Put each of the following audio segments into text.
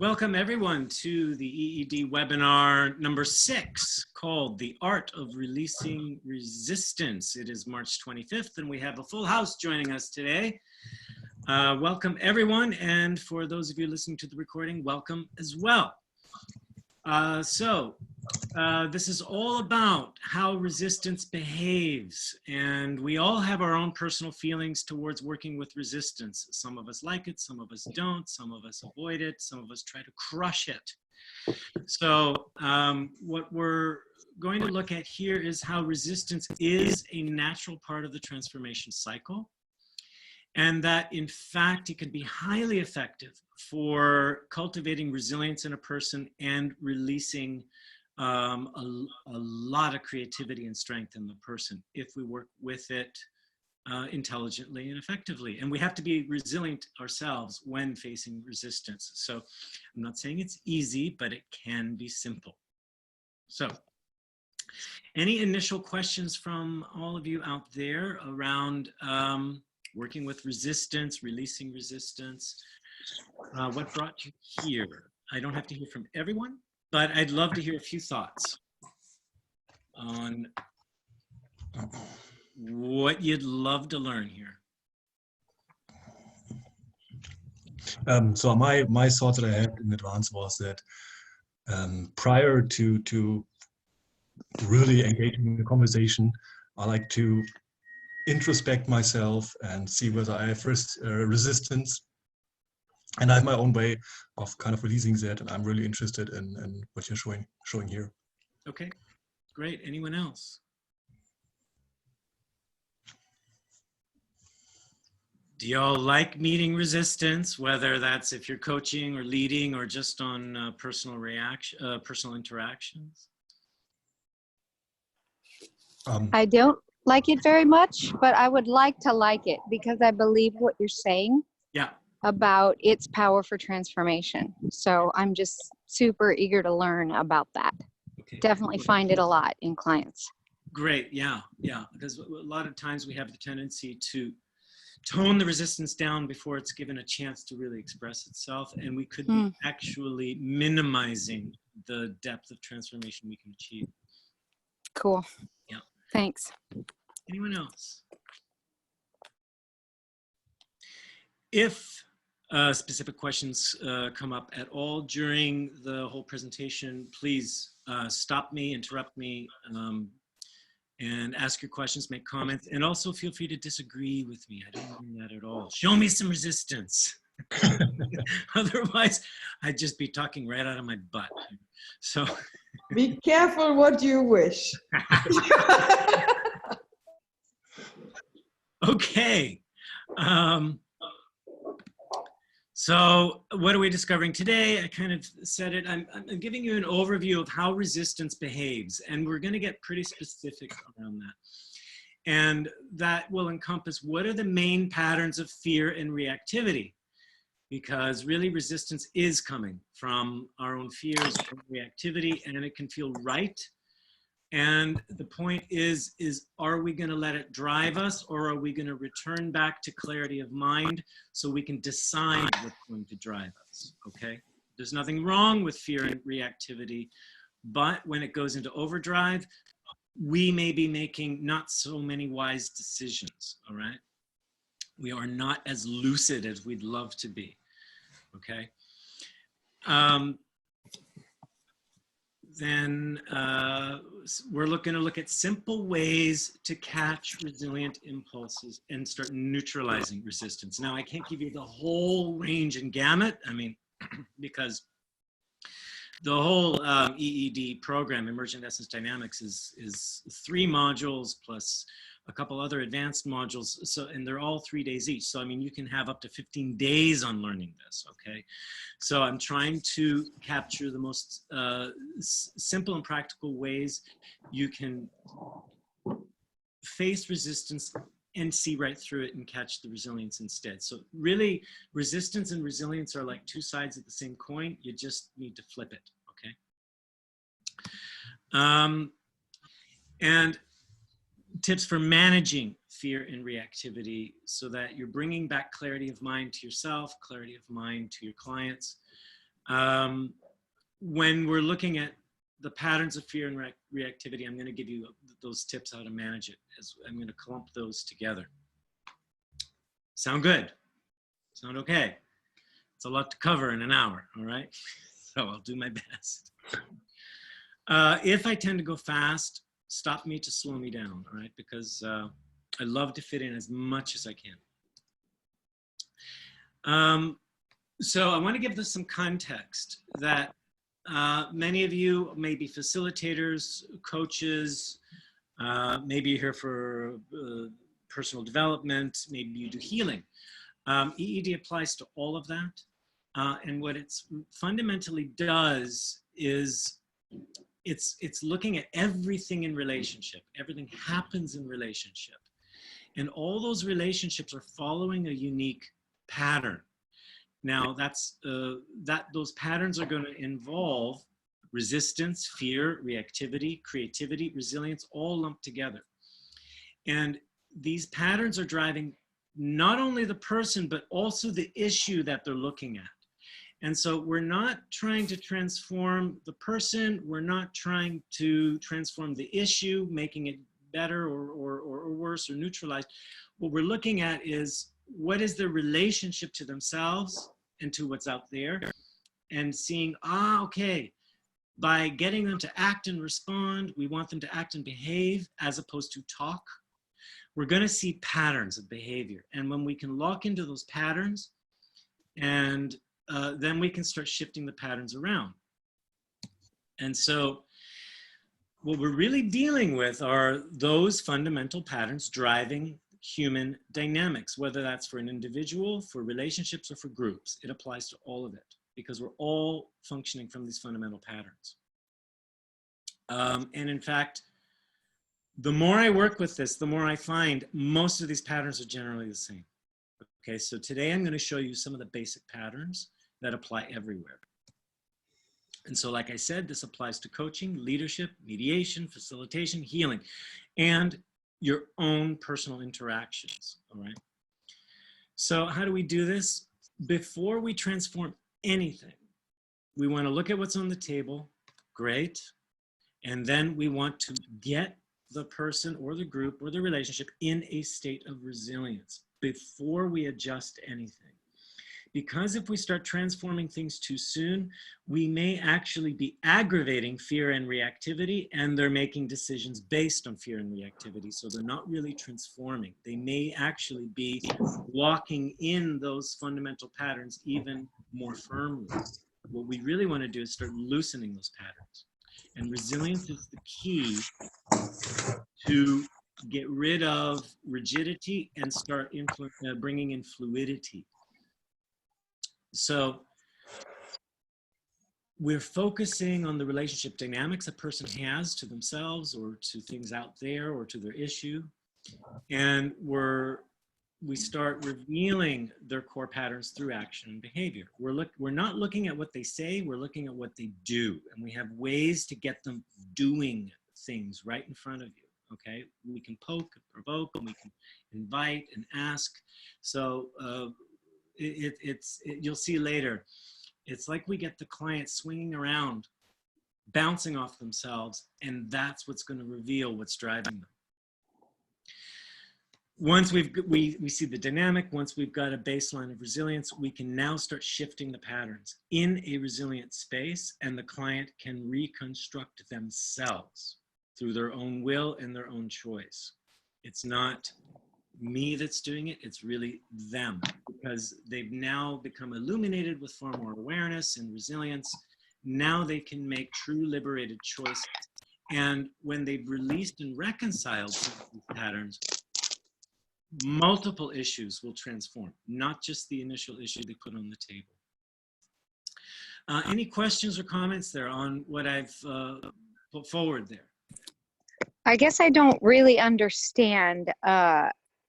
Welcome everyone to the EED webinar number 6 called The Art of Releasing Resistance. It is March 25th and we have a full house joining us today. Welcome everyone, and for those of you listening to the recording, welcome as well. This is all about how resistance behaves, and we all have our own personal feelings towards working with resistance. Some of us like it, some of us don't, some of us avoid it, some of us try to crush it. So what we're going to look at here is how resistance is a natural part of the transformation cycle, and that in fact it can be highly effective for cultivating resilience in a person and releasing a lot of creativity and strength in the person if we work with it intelligently and effectively. And we have to be resilient ourselves when facing resistance. So I'm not saying it's easy, but it can be simple. So any initial questions from all of you out there around working with resistance, releasing resistance? What brought you here? I don't have to hear from everyone, but I'd love to hear a few thoughts on what you'd love to learn here. So my thoughts that I had in advance was that prior to really engaging in the conversation, I like to introspect myself and see whether I have resistance, and I have my own way of kind of releasing that, and I'm really interested in what you're showing here. Okay, great. Anyone else? Do y'all like meeting resistance, whether that's if you're coaching or leading or just on personal interactions? I don't like it very much, but I would like to like it because I believe what you're saying about its power for transformation. So I'm just super eager to learn about that. Okay. Definitely find it a lot in clients. Great, yeah, because a lot of times we have the tendency to tone the resistance down before it's given a chance to really express itself, and we could be actually minimizing the depth of transformation we can achieve. Cool. Yeah. Thanks. Anyone else? If specific questions come up at all during the whole presentation, please stop me, interrupt me, and ask your questions, make comments, and also feel free to disagree with me. I don't mean that at all. Show me some resistance. Otherwise, I'd just be talking right out of my butt. So be careful what you wish. Okay. So what are we discovering today? I kind of said it. I'm giving you an overview of how resistance behaves, and we're going to get pretty specific around that. And that will encompass what are the main patterns of fear and reactivity, because really resistance is coming from our own fears and reactivity, and it can feel right. And the point is are we going to let it drive us, or are we going to return back to clarity of mind so we can decide what's going to drive us, okay? There's nothing wrong with fear and reactivity, but when it goes into overdrive, we may be making not so many wise decisions, all right? We are not as lucid as we'd love to be, okay? Then we're going to look at simple ways to catch resilient impulses and start neutralizing resistance. Now, I can't give you the whole range and gamut, I mean, because the whole EED program, Emergent Essence Dynamics, is 3 modules plus a couple other advanced modules. So, and they're all 3 days each. So, I mean, you can have up to 15 days on learning this, okay? So I'm trying to capture the most simple and practical ways you can face resistance and see right through it and catch the resilience instead. So really, resistance and resilience are like 2 sides of the same coin. You just need to flip it, okay? And tips for managing fear and reactivity so that you're bringing back clarity of mind to yourself, clarity of mind to your clients, When we're looking at the patterns of fear and reactivity, I'm going to give you those tips how to manage it. I'm going to clump those together. Sound good? Sound okay? It's a lot to cover in an hour, all right? So I'll do my best. If I tend to go fast, stop me to slow me down, all right? Because I love to fit in as much as I can. So I want to give this some context that many of you may be facilitators, coaches, maybe you're here for personal development, maybe you do healing. EED applies to all of that. And what it's fundamentally does is it's looking at everything in relationship. Everything happens in relationship. And all those relationships are following a unique pattern. Now, those patterns are going to involve resistance, fear, reactivity, creativity, resilience, all lumped together. And these patterns are driving not only the person, but also the issue that they're looking at. And so we're not trying to transform the person. We're not trying to transform the issue, making it better or worse or neutralized. What we're looking at is what is their relationship to themselves and to what's out there, and seeing, okay, by getting them to act and respond, we want them to act and behave as opposed to talk. We're going to see patterns of behavior. And when we can lock into those patterns, and then we can start shifting the patterns around. And so what we're really dealing with are those fundamental patterns driving human dynamics, whether that's for an individual, for relationships, or for groups. It applies to all of it because we're all functioning from these fundamental patterns. And in fact, the more I work with this, the more I find most of these patterns are generally the same. Okay, so today I'm going to show you some of the basic patterns that apply everywhere. And so, like I said, this applies to coaching, leadership, mediation, facilitation, healing, and your own personal interactions, all right? So how do we do this? Before we transform anything, we want to look at what's on the table, great, and then we want to get the person or the group or the relationship in a state of resilience before we adjust anything. Because if we start transforming things too soon, we may actually be aggravating fear and reactivity, and they're making decisions based on fear and reactivity. So they're not really transforming. They may actually be locking in those fundamental patterns even more firmly. What we really want to do is start loosening those patterns. And resilience is the key to get rid of rigidity and start bringing in fluidity. So we're focusing on the relationship dynamics a person has to themselves or to things out there or to their issue. And we start revealing their core patterns through action and behavior. We're not looking at what they say, we're looking at what they do. And we have ways to get them doing things right in front of you, okay? We can poke and provoke, and we can invite and ask. So you'll see later, it's like we get the client swinging around, bouncing off themselves, and that's what's going to reveal what's driving them. Once we see the dynamic, once we've got a baseline of resilience, we can now start shifting the patterns in a resilient space, and the client can reconstruct themselves through their own will and their own choice. It's not me that's doing it, it's really them, because they've now become illuminated with far more awareness and resilience. Now they can make true liberated choices. And when they've released and reconciled some of these patterns, multiple issues will transform, not just the initial issue they put on the table. Any questions or comments there on what I've put forward there? I guess I don't really understand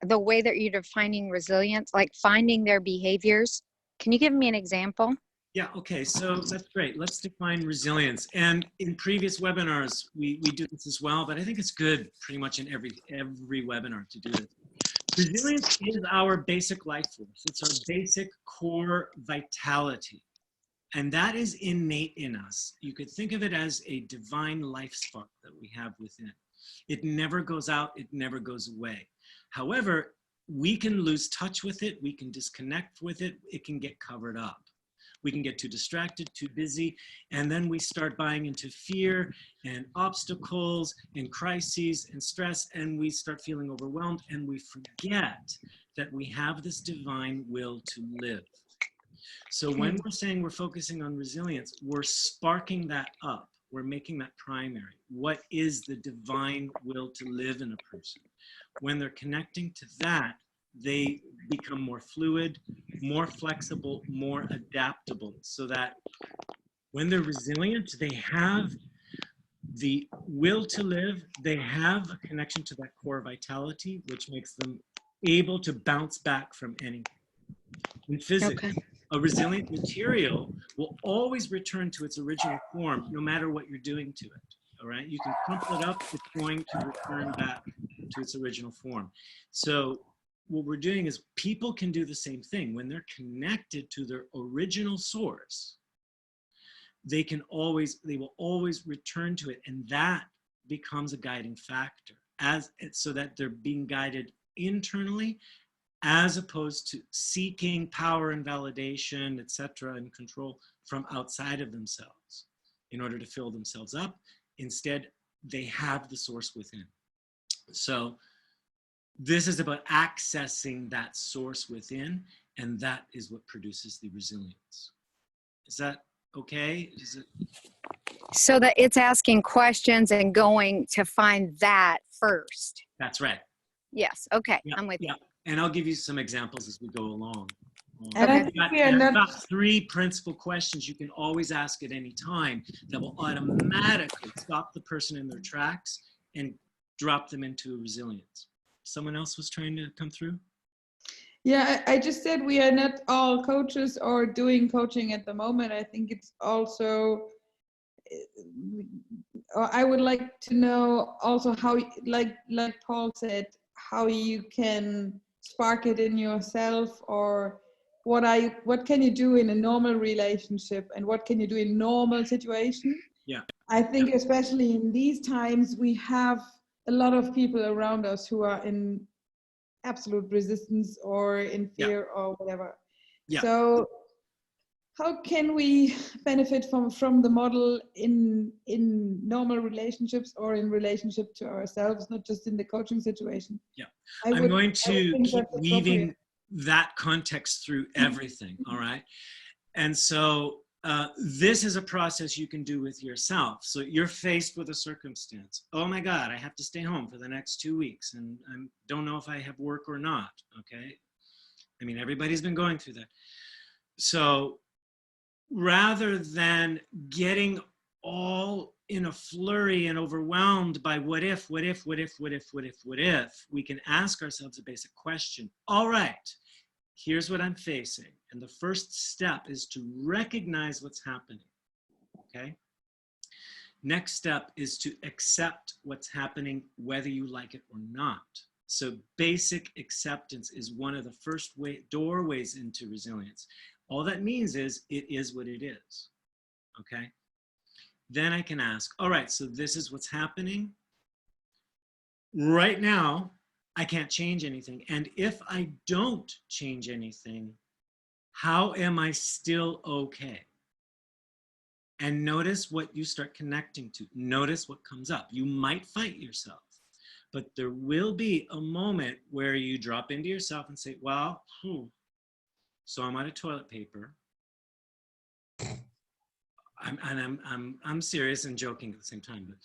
the way that you're defining resilience, like finding their behaviors. Can you give me an example? Yeah, okay, so that's great. Let's define resilience. And in previous webinars, we do this as well, but I think it's good pretty much in every webinar to do this. Resilience is our basic life force. It's our basic core vitality. And that is innate in us. You could think of it as a divine life spark that we have within. It never goes out, it never goes away. However, we can lose touch with it, we can disconnect with it, it can get covered up. We can get too distracted, too busy, and then we start buying into fear and obstacles and crises and stress, and we start feeling overwhelmed, and we forget that we have this divine will to live. So when we're saying we're focusing on resilience, we're sparking that up. We're making that primary. What is the divine will to live in a person? When they're connecting to that, they become more fluid, more flexible, more adaptable, so that when they're resilient, they have the will to live, they have a connection to that core vitality, which makes them able to bounce back from anything. In physics, a resilient material will always return to its original form, no matter what you're doing to it, all right? You can crumple it up, it's going to return back to its original form. So what we're doing is people can do the same thing. When they're connected to their original source, they will always return to it, and that becomes a guiding factor, so that they're being guided internally, as opposed to seeking power and validation, etc., and control from outside of themselves in order to fill themselves up. Instead, they have the source within. So this is about accessing that source within, and that is what produces the resilience. Is that okay? Is it? So that it's asking questions and going to find that first. That's right. Yes. Okay. Yeah, I'm with you. And I'll give you some examples as we go along. And You've got 3 principal questions you can always ask at any time that will automatically stop the person in their tracks and drop them into resilience. Someone else was trying to come through? Yeah, I just said we are not all coaches or doing coaching at the moment. I think it's also, I would like to know also how, like Paul said, how you can spark it in yourself, or what can you do in a normal relationship and what can you do in normal situation. Yeah. I think especially in these times, we have a lot of people around us who are in absolute resistance or in fear or whatever. Yeah. So how can we benefit from the model in normal relationships or in relationship to ourselves, not just in the coaching situation? Yeah, I'm going to keep weaving that context through everything, all right? And so this is a process you can do with yourself. So you're faced with a circumstance. Oh my God, I have to stay home for the next 2 weeks and I don't know if I have work or not, okay? I mean, everybody's been going through that. So rather than getting all in a flurry and overwhelmed by what if, we can ask ourselves a basic question. All right, here's what I'm facing. And the first step is to recognize what's happening, okay? Next step is to accept what's happening, whether you like it or not. So basic acceptance is one of the first doorways into resilience. All that means is it is what it is, okay? Then I can ask, all right, so this is what's happening. Right now, I can't change anything. And if I don't change anything, how am I still okay? And notice what you start connecting to. Notice what comes up. You might fight yourself, but there will be a moment where you drop into yourself and say, well, so I'm out of toilet paper. I'm serious and joking at the same time. But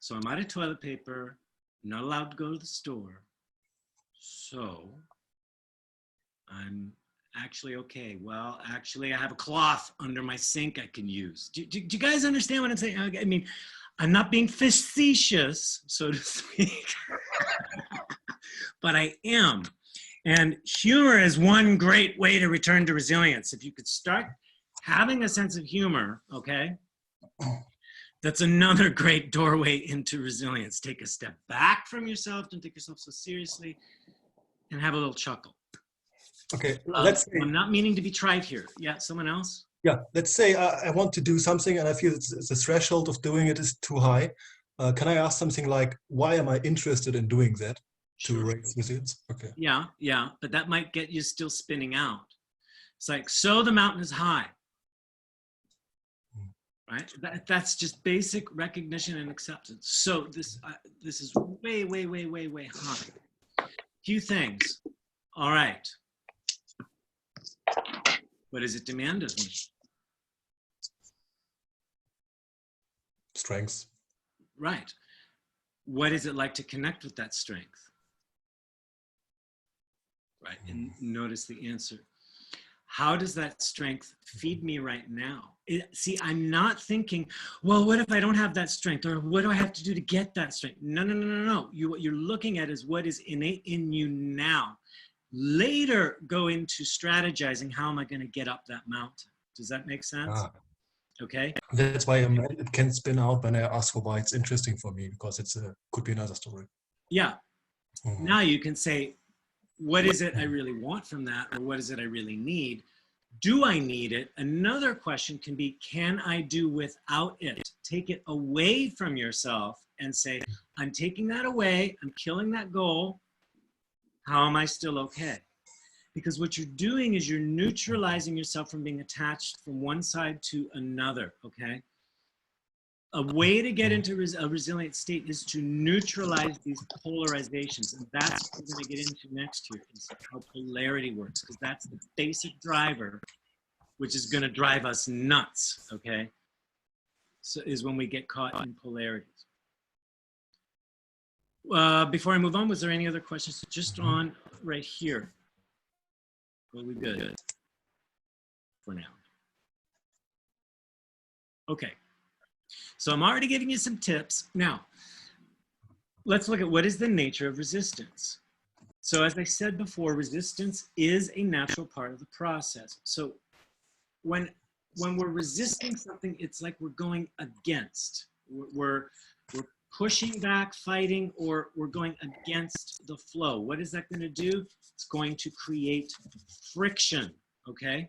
so I'm out of toilet paper, not allowed to go to the store. So I'm actually okay. Well, actually I have a cloth under my sink I can use. Do you guys understand what I'm saying? I mean, I'm not being facetious, so to speak, but I am. And humor is one great way to return to resilience. If you could start having a sense of humor, okay, that's another great doorway into resilience. Take a step back from yourself, don't take yourself so seriously, and have a little chuckle. Okay, let's say, I'm not meaning to be trite here. Yeah, someone else? Yeah, let's say I want to do something and I feel the threshold of doing it is too high. Can I ask something like, why am I interested in doing that? To Sure. raise resilience? Okay. Yeah, yeah, but that might get you still spinning out. It's like, so the mountain is high, right? That's just basic recognition and acceptance. So this is way, way, way, way, way high. Few things. All right. What does it demand of me? Strengths. Right. What is it like to connect with that strength? Right, and notice the answer. How does that strength feed me right now? See, I'm not thinking, well, what if I don't have that strength? Or what do I have to do to get that strength? No, no, no, no, no. What you're looking at is what is innate in you now. Later, go into strategizing, how am I going to get up that mountain? Does that make sense? Ah. Okay. That's why it can spin out when I ask for why it's interesting for me, because it's could be another story. Yeah. Now you can say, what is it I really want from that? Or what is it I really need? Do I need it? Another question can be, can I do without it? Take it away from yourself and say, I'm taking that away. I'm killing that goal. How am I still okay? Because what you're doing is you're neutralizing yourself from being attached from one side to another, okay? A way to get into a resilient state is to neutralize these polarizations. And that's what we're going to get into next year, is how polarity works, because that's the basic driver, which is going to drive us nuts, okay? So is when we get caught in polarities. Before I move on, was there any other questions? Just on right here. Well, we good for now. Okay. So I'm already giving you some tips. Now, let's look at what is the nature of resistance. So as I said before, resistance is a natural part of the process. So when we're resisting something, it's like we're going against. We're pushing back, fighting, or we're going against the flow. What is that going to do? It's going to create friction, okay?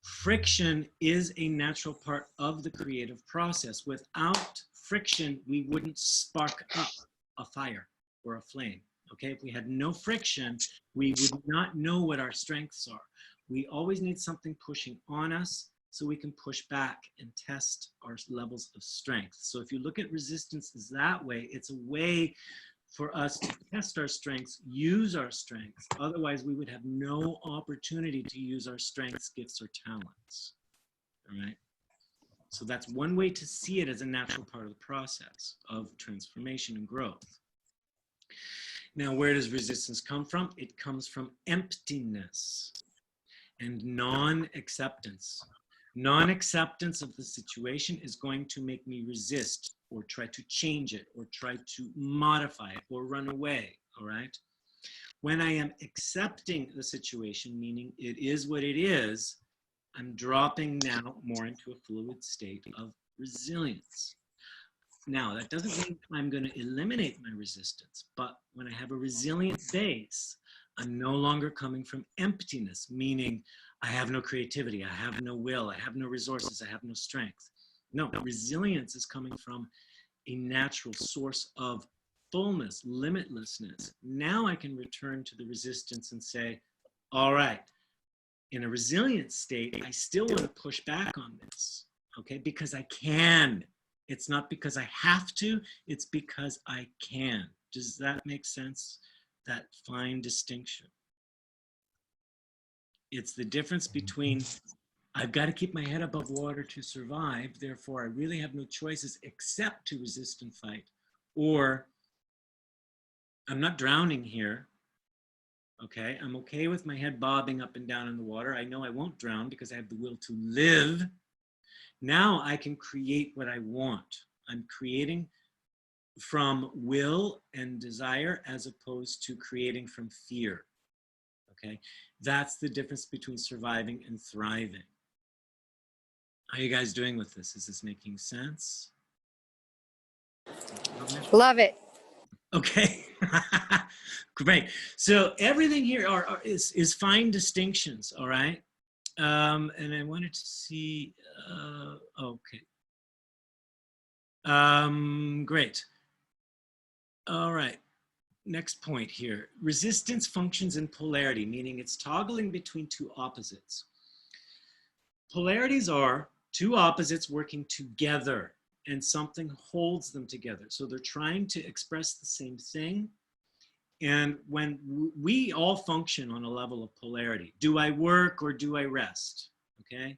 Friction is a natural part of the creative process. Without friction, we wouldn't spark up a fire or a flame, okay? If we had no friction, we would not know what our strengths are. We always need something pushing on us so we can push back and test our levels of strength. So if you look at resistance as that way, it's a way for us to test our strengths, use our strengths. Otherwise, we would have no opportunity to use our strengths, gifts, or talents. All right? So that's one way to see it as a natural part of the process of transformation and growth. Now, where does resistance come from? It comes from emptiness and non-acceptance. Non-acceptance of the situation is going to make me resist or try to change it or try to modify it or run away, all right? When I am accepting the situation, meaning it is what it is, I'm dropping now more into a fluid state of resilience. Now, that doesn't mean I'm going to eliminate my resistance, but when I have a resilient base, I'm no longer coming from emptiness, meaning I have no creativity, I have no will, I have no resources, I have no strength. No, resilience is coming from a natural source of fullness, limitlessness. Now I can return to the resistance and say, all right, in a resilient state, I still want to push back on this, okay? Because I can. It's not because I have to, it's because I can. Does that make sense? That fine distinction. It's the difference between I've got to keep my head above water to survive, therefore I really have no choices except to resist and fight, or I'm not drowning here, okay? I'm okay with my head bobbing up and down in the water. I know I won't drown because I have the will to live. Now I can create what I want. I'm creating from will and desire as opposed to creating from fear, okay? That's the difference between surviving and thriving. How are you guys doing with this? Is this making sense? Love it. Okay, great. So everything here is fine distinctions, all right? And I wanted to see, okay. Great. All right. Next point here. Resistance functions in polarity, meaning it's toggling between two opposites. Polarities are two opposites working together, and something holds them together. So they're trying to express the same thing. And when we all function on a level of polarity, do I work or do I rest? Okay.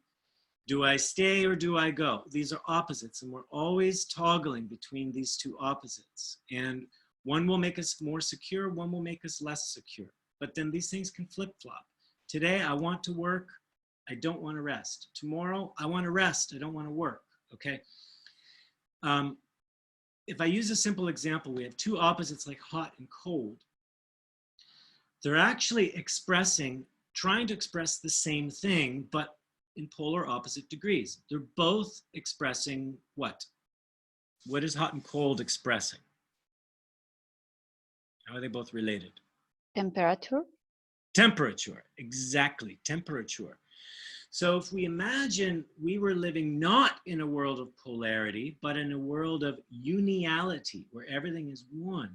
Do I stay or do I go? These are opposites, and we're always toggling between these two opposites. And one will make us more secure, one will make us less secure. But then these things can flip-flop. Today, I want to work, I don't want to rest. Tomorrow, I want to rest, I don't want to work, okay? If I use a simple example, we have two opposites like hot and cold. They're actually trying to express the same thing, but in polar opposite degrees. They're both expressing what? What is hot and cold expressing? How are they both related? Temperature. Temperature, exactly, temperature. So if we imagine we were living not in a world of polarity, but in a world of uniality, where everything is one,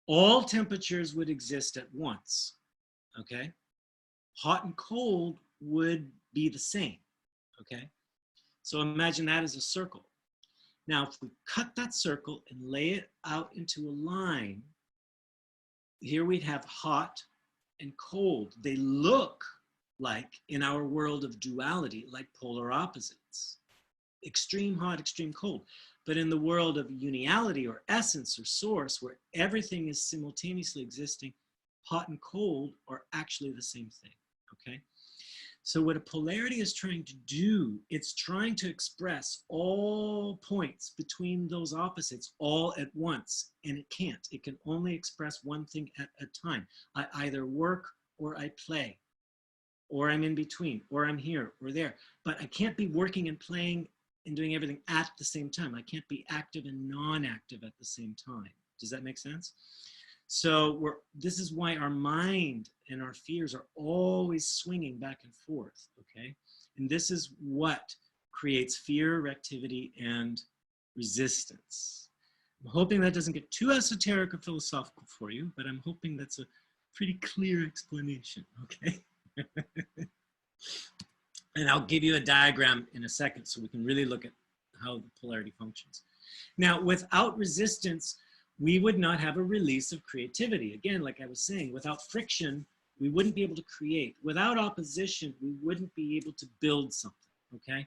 all temperatures would exist at once, okay? Hot and cold would be the same, okay? So imagine that as a circle. Now, if we cut that circle and lay it out into a line, here we'd have hot and cold. They look like, in our world of duality, like polar opposites. Extreme hot, extreme cold. But in the world of uniality or essence or source, where everything is simultaneously existing, hot and cold are actually the same thing, okay? So what a polarity is trying to do, it's trying to express all points between those opposites all at once, and it can't. It can only express one thing at a time. I either work or I play, or I'm in between, or I'm here or there. But I can't be working and playing and doing everything at the same time. I can't be active and non-active at the same time. Does that make sense? So this is why our mind and our fears are always swinging back and forth, okay? And this is what creates fear, reactivity, and resistance. I'm hoping that doesn't get too esoteric or philosophical for you, but I'm hoping that's a pretty clear explanation, okay? And I'll give you a diagram in a second so we can really look at how the polarity functions. Now, without resistance, we would not have a release of creativity. Again, like I was saying, without friction, we wouldn't be able to create. Without opposition, we wouldn't be able to build something, okay?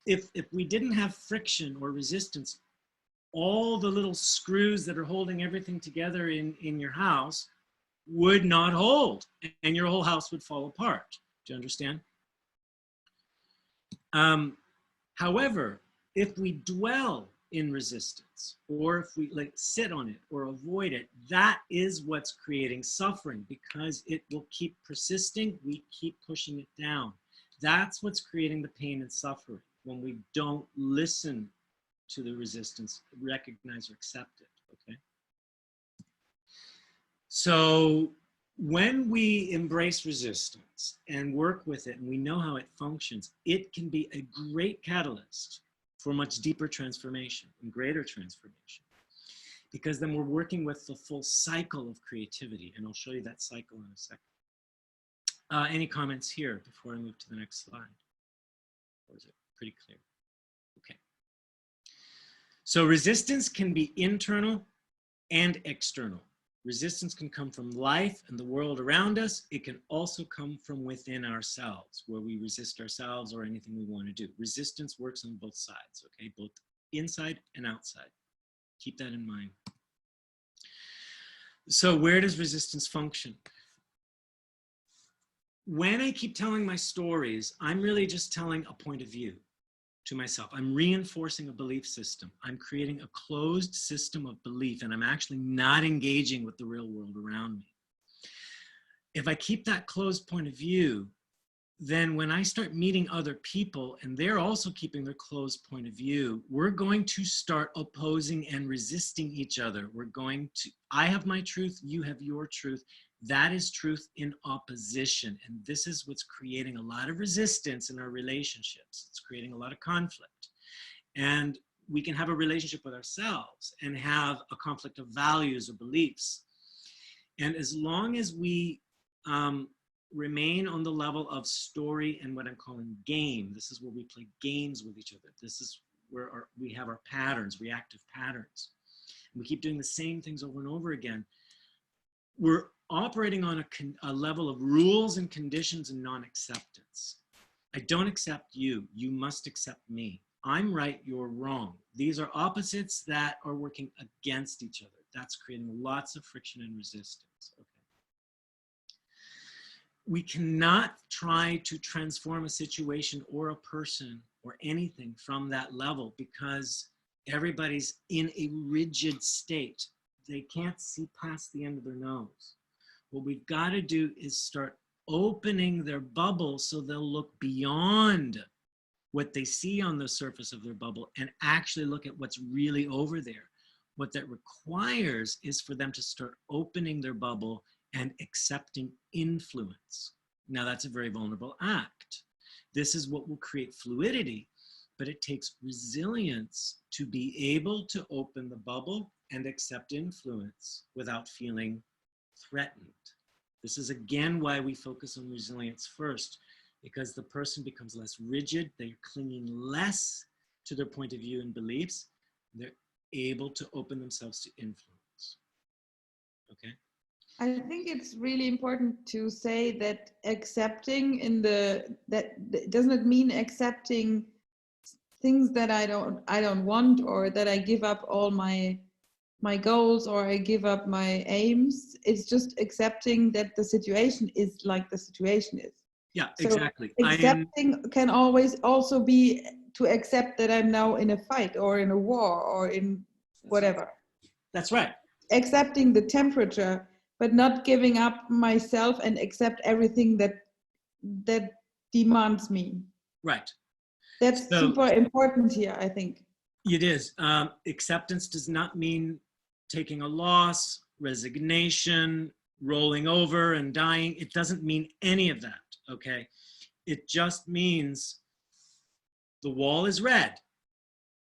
If we didn't have friction or resistance, all the little screws that are holding everything together in your house would not hold, and your whole house would fall apart. Do you understand? However, if we dwell in resistance, or if we sit on it or avoid it, that is what's creating suffering, because it will keep persisting. We keep pushing it down. That's what's creating the pain and suffering when we don't listen to the resistance, recognize or accept it, okay? So when we embrace resistance and work with it and we know how it functions, it can be a great catalyst for much deeper transformation and greater transformation. Because then we're working with the full cycle of creativity, and I'll show you that cycle in a second. Any comments here before I move to the next slide? Or is it pretty clear? Okay. So resistance can be internal and external. Resistance can come from life and the world around us. It can also come from within ourselves, where we resist ourselves or anything we want to do. Resistance works on both sides, okay? Both inside and outside. Keep that in mind. So where does resistance function? When I keep telling my stories, I'm really just telling a point of view to myself. I'm reinforcing a belief system. I'm creating a closed system of belief, and I'm actually not engaging with the real world around me. If I keep that closed point of view, then when I start meeting other people and they're also keeping their closed point of view, we're going to start opposing and resisting each other. I have my truth, you have your truth, That is truth in opposition. And this is what's creating a lot of resistance in our relationships. It's creating a lot of conflict. And we can have a relationship with ourselves and have a conflict of values or beliefs. And as long as we remain on the level of story and what I'm calling game, this is where we play games with each other. This is where we have our patterns, reactive patterns. And we keep doing the same things over and over again. We're operating on a level of rules and conditions and non-acceptance. I don't accept you. You must accept me. I'm right, you're wrong. These are opposites that are working against each other. That's creating lots of friction and resistance. Okay. We cannot try to transform a situation or a person or anything from that level because everybody's in a rigid state. They can't see past the end of their nose. What we've got to do is start opening their bubble so they'll look beyond what they see on the surface of their bubble and actually look at what's really over there. What that requires is for them to start opening their bubble and accepting influence. Now that's a very vulnerable act. This is what will create fluidity, but it takes resilience to be able to open the bubble and accept influence without feeling threatened. This is again why we focus on resilience first, because the person becomes less rigid, they're clinging less to their point of view and beliefs, they're able to open themselves to influence. Okay? I think it's really important to say that accepting that doesn't mean accepting things that I don't want, or that I give up all my goals, or I give up my aims. It's just accepting that the situation is like the situation is. Yeah, so exactly. Accepting can always also be to accept that I'm now in a fight or in a war or in whatever. That's right. Accepting the temperature, but not giving up myself and accept everything that demands me. Right. That's super important here, I think. It is. Acceptance does not mean taking a loss, resignation, rolling over and dying. It doesn't mean any of that, okay? It just means the wall is red.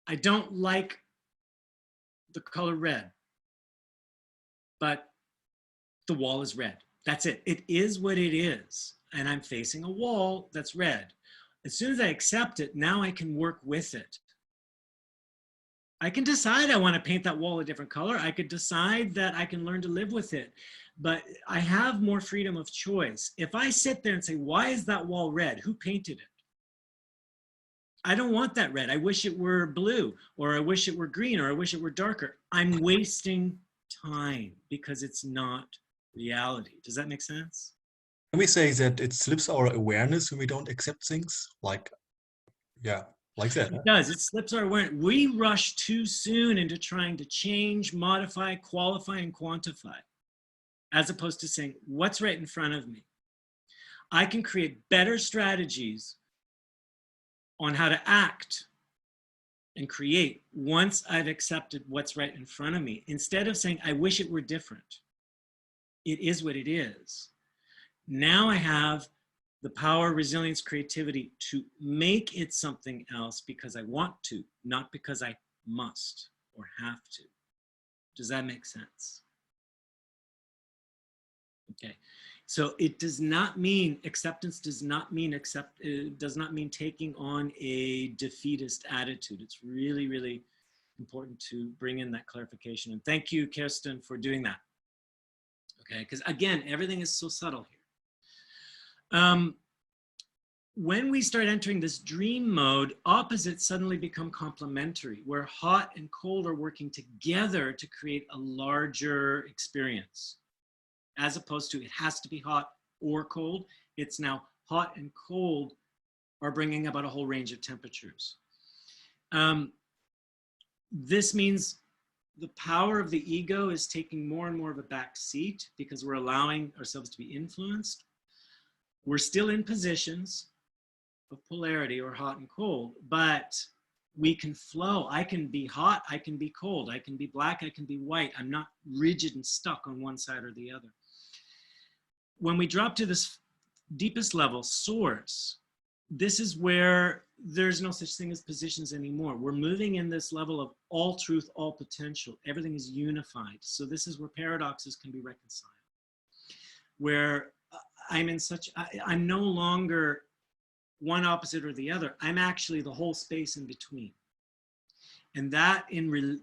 I don't like the color red, but the wall is red. That's it. It is what it is. And I'm facing a wall that's red. As soon as I accept it, now I can work with it. I can decide I want to paint that wall a different color. I could decide that I can learn to live with it, but I have more freedom of choice. If I sit there and say, why is that wall red? Who painted it? I don't want that red. I wish it were blue, or I wish it were green, or I wish it were darker. I'm wasting time because it's not reality. Does that make sense? Can we say that it slips our awareness when we don't accept things? Like, yeah, like that. It does. It slips our awareness. We rush too soon into trying to change, modify, qualify, and quantify, as opposed to saying, what's right in front of me? I can create better strategies on how to act and create once I've accepted what's right in front of me, instead of saying, I wish it were different. It is what it is. Now I have the power, resilience, creativity to make it something else because I want to, not because I must or have to. Does that make sense? Okay. So it does not mean, acceptance does not mean does not mean taking on a defeatist attitude. It's really, really important to bring in that clarification. And thank you, Kirsten, for doing that. Okay, because again, everything is so subtle here. When we start entering this dream mode, opposites suddenly become complementary, where hot and cold are working together to create a larger experience. As opposed to it has to be hot or cold, it's now hot and cold are bringing about a whole range of temperatures. This means the power of the ego is taking more and more of a back seat because we're allowing ourselves to be influenced. We're still in positions of polarity or hot and cold, but we can flow. I can be hot, I can be cold, I can be black, I can be white. I'm not rigid and stuck on one side or the other. when we drop to this deepest level, source, this is where there's no such thing as positions anymore. We're moving in this level of all truth, all potential. Everything is unified. So this is where paradoxes can be reconciled. Where I'm no longer one opposite or the other. I'm actually the whole space in between. And that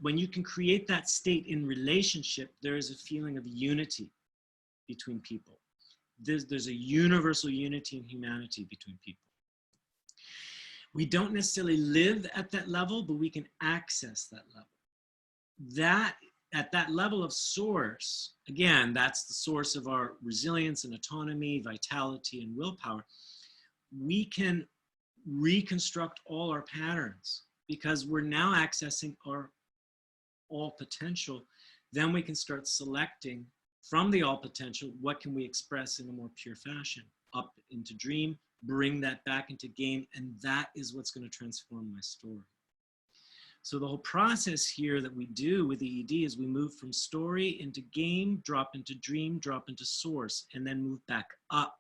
when you can create that state in relationship, there is a feeling of unity between people. There's a universal unity in humanity between people. We don't necessarily live at that level, but we can access that level. At that level of source, again, that's the source of our resilience and autonomy, vitality, and willpower. We can reconstruct all our patterns because we're now accessing our all potential. Then we can start selecting from the all potential, what can we express in a more pure fashion? Up into dream, bring that back into game, and that is what's going to transform my story. So the whole process here that we do with EED is we move from story into game, drop into dream, drop into source, and then move back up.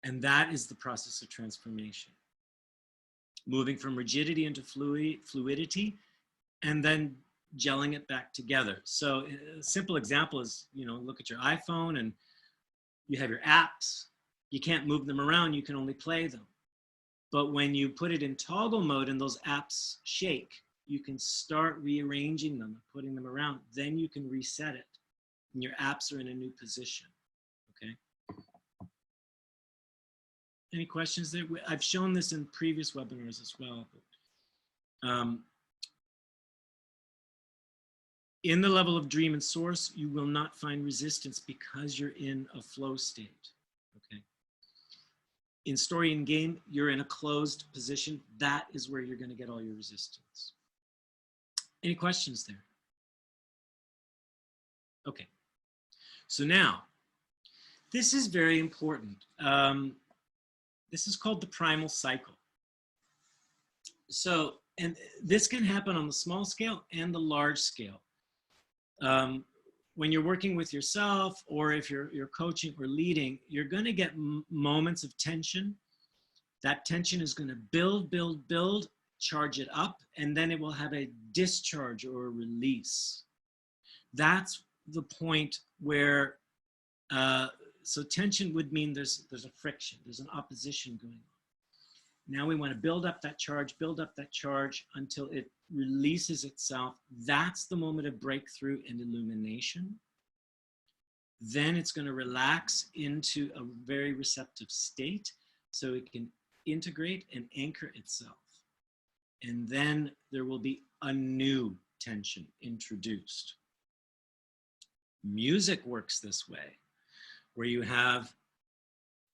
And that is the process of transformation. Moving from rigidity into fluidity, and then gelling it back together. So a simple example is, look at your iPhone and you have your apps. You can't move them around, you can only play them. But when you put it in toggle mode and those apps shake, you can start rearranging them, putting them around. Then you can reset it and your apps are in a new position, okay? Any questions there? I've shown this in previous webinars as well. But, in the level of dream and source, you will not find resistance because you're in a flow state, okay? In story and game, you're in a closed position. That is where you're going to get all your resistance. Any questions there? Okay. So now, this is very important. This is called the primal cycle. So, and this can happen on the small scale and the large scale. When you're working with yourself, or if you're coaching or leading, you're going to get moments of tension. That tension is going to build, charge it up, and then it will have a discharge or a release. That's the point where, so tension would mean there's a friction, there's an opposition going on. Now we want to build up that charge until it releases itself. That's the moment of breakthrough and illumination. Then it's going to relax into a very receptive state so it can integrate and anchor itself. And then there will be a new tension introduced. Music works this way, where you have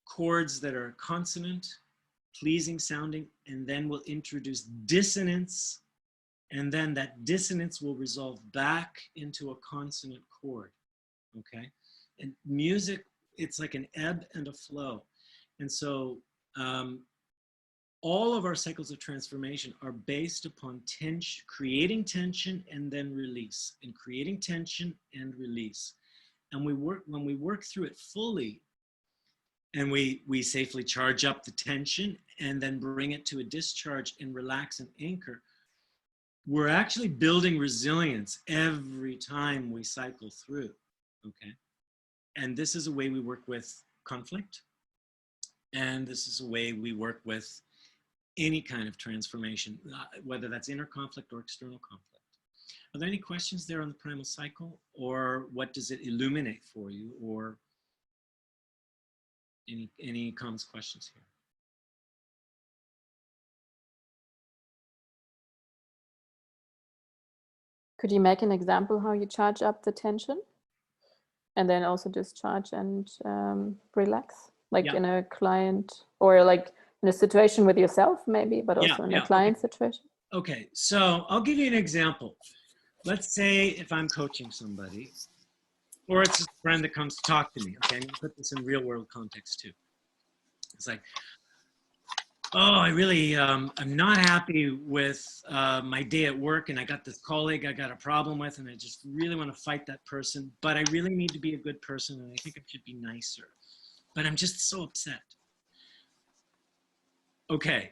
chords that are consonant, pleasing sounding, and then we'll introduce dissonance, and then that dissonance will resolve back into a consonant chord, okay? And music, it's like an ebb and a flow. And so all of our cycles of transformation are based upon tension, creating tension and then release, and creating tension and release. And when we work through it fully, and we safely charge up the tension and then bring it to a discharge and relax and anchor, we're actually building resilience every time we cycle through, okay? And this is a way we work with conflict. And this is a way we work with any kind of transformation, whether that's inner conflict or external conflict. Are there any questions there on the primal cycle, or what does it illuminate for you, or any comments, questions here? Could you make an example how you charge up the tension and then also discharge and relax, like in a client, or like in a situation with yourself maybe, but also in a client situation? Okay, so I'll give you an example. Let's say if I'm coaching somebody, or it's a friend that comes to talk to me, okay? I'm gonna put this in real world context too. It's like, oh, I really, I'm not happy with my day at work, and I got this colleague I got a problem with, and I just really want to fight that person, but I really need to be a good person, and I think I should be nicer. but I'm just so upset. Okay,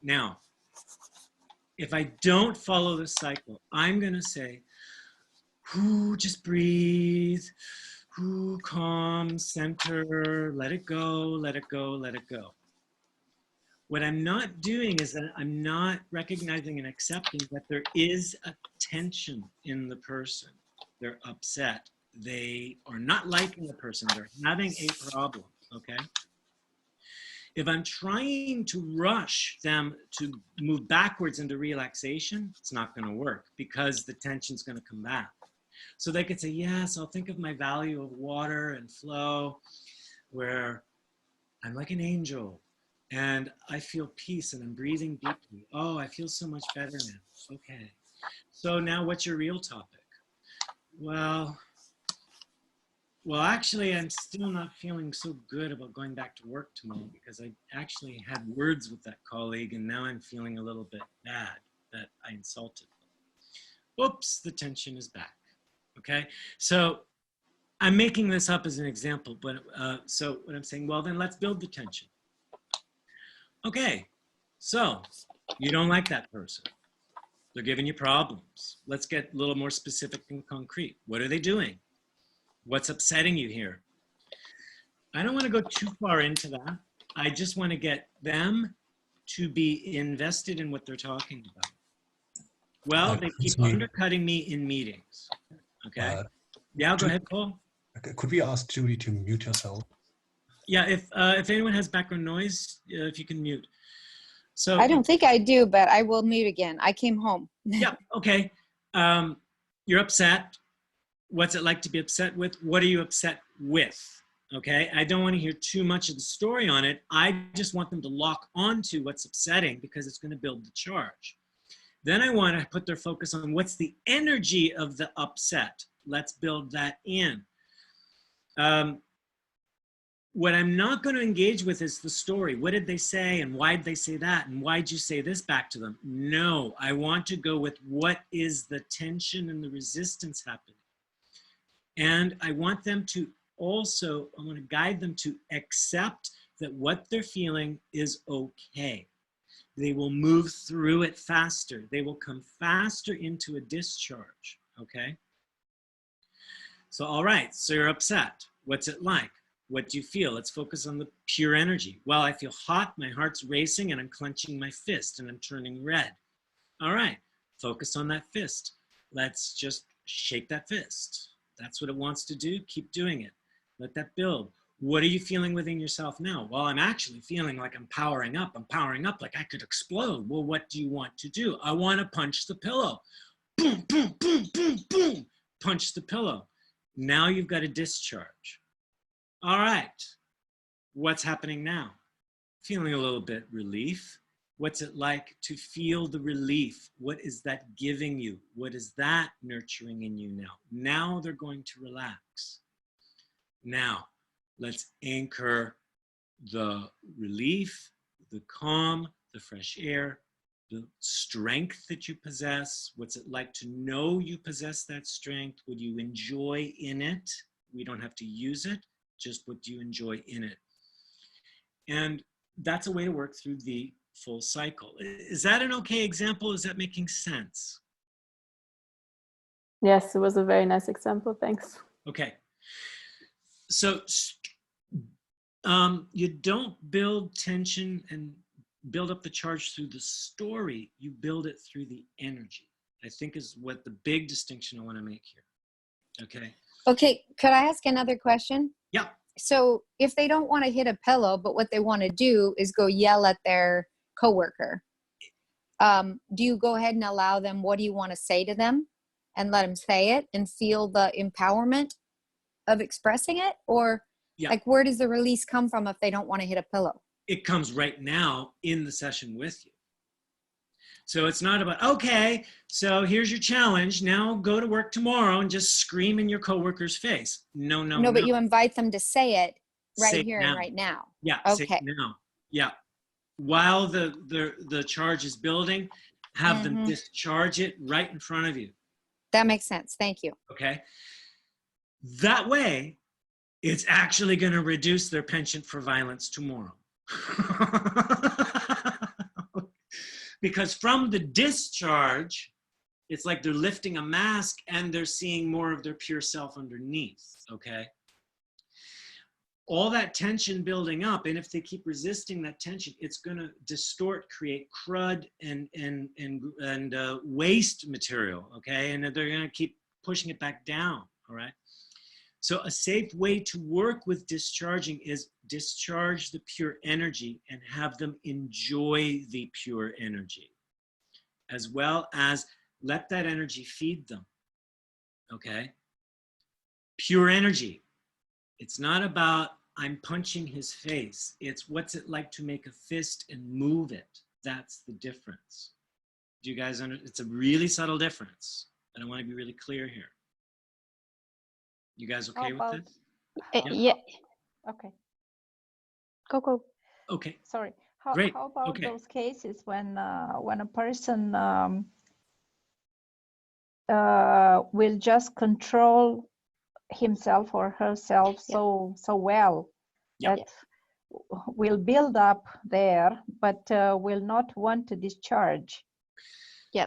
now, if I don't follow this cycle, I'm going to say, whoo, just breathe, whoo, calm, center, let it go, let it go, let it go. What I'm not doing is that I'm not recognizing and accepting that there is a tension in the person. They're upset. They are not liking the person. They're having a problem, okay? If I'm trying to rush them to move backwards into relaxation, it's not going to work because the tension's going to come back. So they could say, yes, I'll think of my value of water and flow, where I'm like an angel and I feel peace and I'm breathing deeply. Oh, I feel so much better now. Okay. So now what's your real topic? Well, actually, I'm still not feeling so good about going back to work tomorrow because I actually had words with that colleague and now I'm feeling a little bit bad that I insulted them. Oops, the tension is back. Okay, so I'm making this up as an example, but so what I'm saying, well, then let's build the tension. Okay, so you don't like that person. They're giving you problems. Let's get a little more specific and concrete. What are they doing? What's upsetting you here? I don't want to go too far into that. I just want to get them to be invested in what they're talking about. Well, they keep undercutting me in meetings. Okay. Yeah, go ahead, Paul. Could we ask Judy to mute herself? Yeah, if anyone has background noise, if you can mute. So I don't think I do, but I will mute again. I came home. Yeah, okay. You're upset. What's it like to be upset with? What are you upset with? Okay, I don't want to hear too much of the story on it. I just want them to lock onto what's upsetting because it's going to build the charge. Then I want to put their focus on what's the energy of the upset. Let's build that in. What I'm not going to engage with is the story. What did they say and why did they say that? And why'd you say this back to them? No, I want to go with what is the tension and the resistance happening. And I want them to also, I want to guide them to accept that what they're feeling is okay. They will move through it faster. They will come faster into a discharge, okay? So, all right, so you're upset. What's it like? What do you feel? Let's focus on the pure energy. Well, I feel hot, my heart's racing, and I'm clenching my fist, and I'm turning red. All right, focus on that fist. Let's just shake that fist. That's what it wants to do. Keep doing it. Let that build. What are you feeling within yourself now? Well, I'm actually feeling like I'm powering up. I'm powering up like I could explode. Well, what do you want to do? I want to punch the pillow. Boom, boom, boom, boom, boom. Punch the pillow. Now you've got a discharge. All right. What's happening now? Feeling a little bit relief. What's it like to feel the relief? What is that giving you? What is that nurturing in you now? Now they're going to relax. Now, let's anchor the relief, the calm, the fresh air, the strength that you possess. What's it like to know you possess that strength? What do you enjoy in it? We don't have to use it, just what do you enjoy in it? And that's a way to work through the full cycle. Is that an okay example? Is that making sense? Yes, it was a very nice example. Thanks. Okay. So you don't build tension and build up the charge through the story. You build it through the energy, I think is what the big distinction I want to make here. Okay. Okay. Could I ask another question? Yeah. So if they don't want to hit a pillow, but what they want to do is go yell at their coworker, do you go ahead and allow them, what do you want to say to them, and let them say it and feel the empowerment of expressing it? Or like, where does the release come from if they don't want to hit a pillow? It comes right now in the session with you. So it's not about, okay, so here's your challenge. Now go to work tomorrow and just scream in your coworker's face. No, no, no. No, but you invite them to say it right Say here now. and right now. Yeah, okay. say it now. Yeah. While the charge is building, have them discharge it right in front of you. That makes sense. Thank you. Okay. That way, it's actually going to reduce their penchant for violence tomorrow. Because from the discharge, it's like they're lifting a mask and they're seeing more of their pure self underneath, okay? All that tension building up, and if they keep resisting that tension, it's going to distort, create crud and waste material, okay? And they're going to keep pushing it back down, all right? So a safe way to work with discharging is discharge the pure energy and have them enjoy the pure energy, as well as let that energy feed them, okay? Pure energy. It's not about I'm punching his face. It's what's it like to make a fist and move it. That's the difference. Do you guys understand? It's a really subtle difference. And I want to be really clear here. You guys okay with this? Yeah. Okay. Go. Okay. Sorry. Great. How about Okay. those cases when a person will just control himself or herself so well that will build up there, but will not want to discharge? Yeah.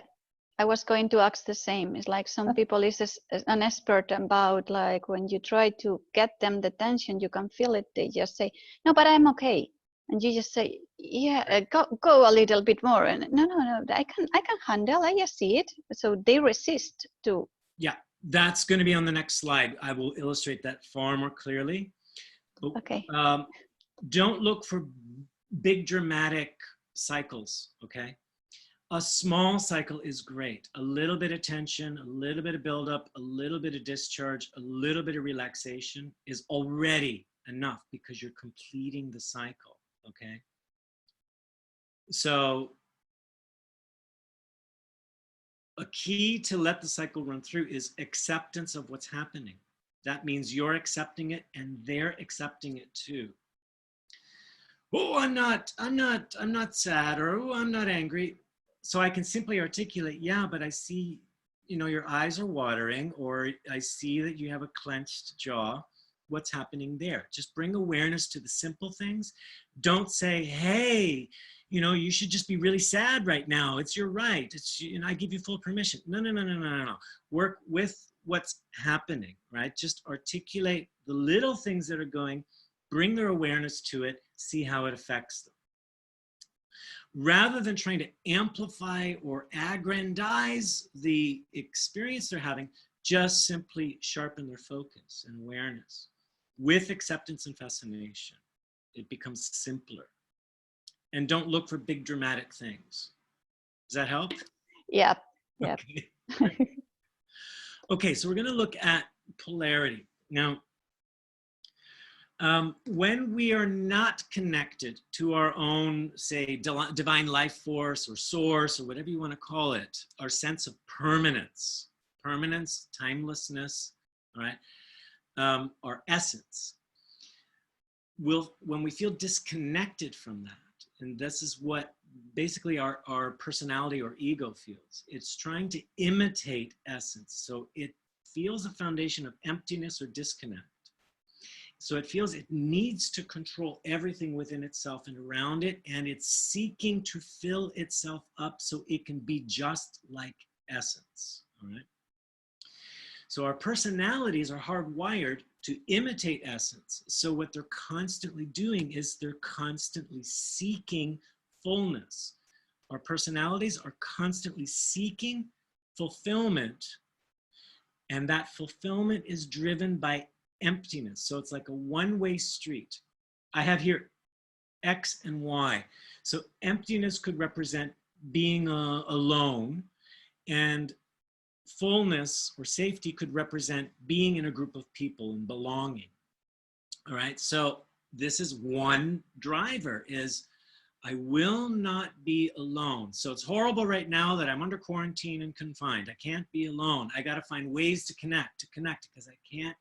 I was going to ask the same. It's like some people is an expert about, like, when you try to get them the tension, you can feel it. They just say, no, but I'm okay. And you just say, yeah, go a little bit more. And no, I can handle, I just see it. So they resist to. Yeah, that's going to be on the next slide. I will illustrate that far more clearly. But, okay. Don't look for big dramatic cycles, okay? A small cycle is great. A little bit of tension, a little bit of buildup, a little bit of discharge, a little bit of relaxation is already enough because you're completing the cycle, okay? So a key to let the cycle run through is acceptance of what's happening. That means you're accepting it and they're accepting it too. Oh, I'm not sad, or oh, I'm not angry. So I can simply articulate, yeah, but I see, you know, your eyes are watering, or I see that you have a clenched jaw. What's happening there? Just bring awareness to the simple things. Don't say, hey, you know, you should just be really sad right now. It's your right. And I give you full permission. No. Work with what's happening, right? Just articulate the little things that are going, bring their awareness to it, see how it affects them. Rather than trying to amplify or aggrandize the experience they're having, just simply sharpen their focus and awareness. With acceptance and fascination, it becomes simpler. And don't look for big dramatic things. Does that help? Yeah. Okay. Okay, so we're going to look at polarity. Now, when we are not connected to our own, say, divine life force or source or whatever you want to call it, our sense of permanence, timelessness, all right, our essence, when we feel disconnected from that, and this is what basically our personality or ego feels, it's trying to imitate essence. So it feels a foundation of emptiness or disconnect. So it feels it needs to control everything within itself and around it, and it's seeking to fill itself up so it can be just like essence, all right? So our personalities are hardwired to imitate essence. So what they're constantly doing is they're constantly seeking fullness. Our personalities are constantly seeking fulfillment, and that fulfillment is driven by emptiness. So it's like a one-way street. I have here X and Y. So emptiness could represent being alone, and fullness or safety could represent being in a group of people and belonging. All right, so this is one driver, is I will not be alone. So it's horrible right now that I'm under quarantine and confined. I can't be alone. I got to find ways to connect because I can't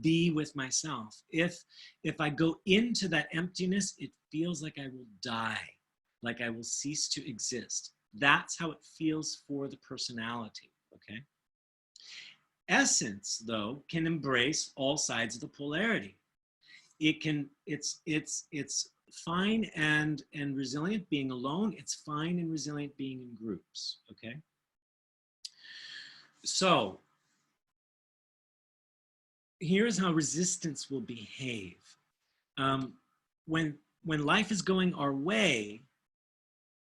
be with myself. If I go into that emptiness, it feels like I will die, like I will cease to exist. That's how it feels for the personality, okay? Essence, though, can embrace all sides of the polarity. it's fine and resilient being alone. It's fine and resilient being in groups. Okay. So here's how resistance will behave. When life is going our way,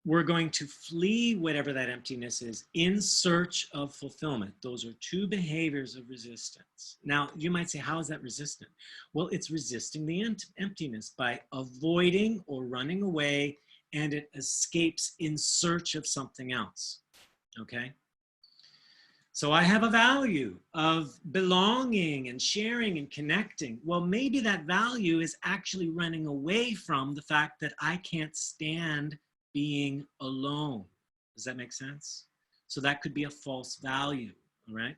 we're going to flee whatever that emptiness is in search of fulfillment. Those are two behaviors of resistance. Now, you might say, how is that resistant? Well, it's resisting the emptiness by avoiding or running away, and it escapes in search of something else, okay? So I have a value of belonging and sharing and connecting. Well, maybe that value is actually running away from the fact that I can't stand being alone. Does that make sense? So that could be a false value, all right?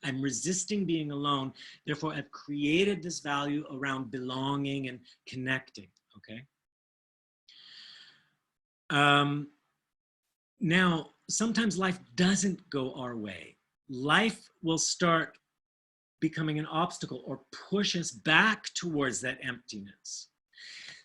I'm resisting being alone, therefore I've created this value around belonging and connecting, okay? Now, sometimes life doesn't go our way. Life will start becoming an obstacle or push us back towards that emptiness.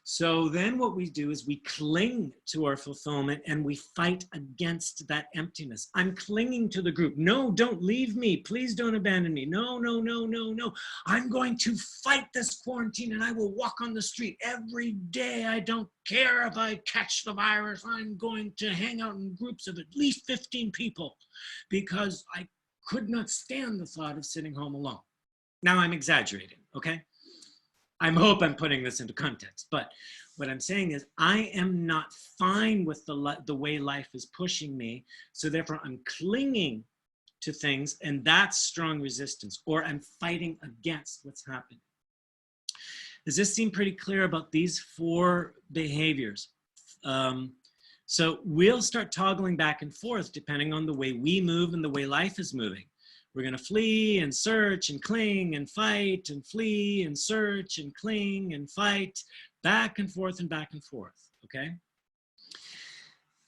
So then what we do is we cling to our fulfillment and we fight against that emptiness. I'm clinging to the group. No, don't leave me. Please don't abandon me. No, no, no, no, no. I'm going to fight this quarantine and I will walk on the street every day. I don't care if I catch the virus. I'm going to hang out in groups of at least 15 people because I could not stand the thought of sitting home alone. Now I'm exaggerating, okay? I hope I'm putting this into context, but what I'm saying is I am not fine with the way life is pushing me, so therefore I'm clinging to things, and that's strong resistance, or I'm fighting against what's happening. Does this seem pretty clear about these four behaviors? So we'll start toggling back and forth depending on the way we move and the way life is moving. We're going to flee and search and cling and fight and flee and search and cling and fight, back and forth and back and forth, okay?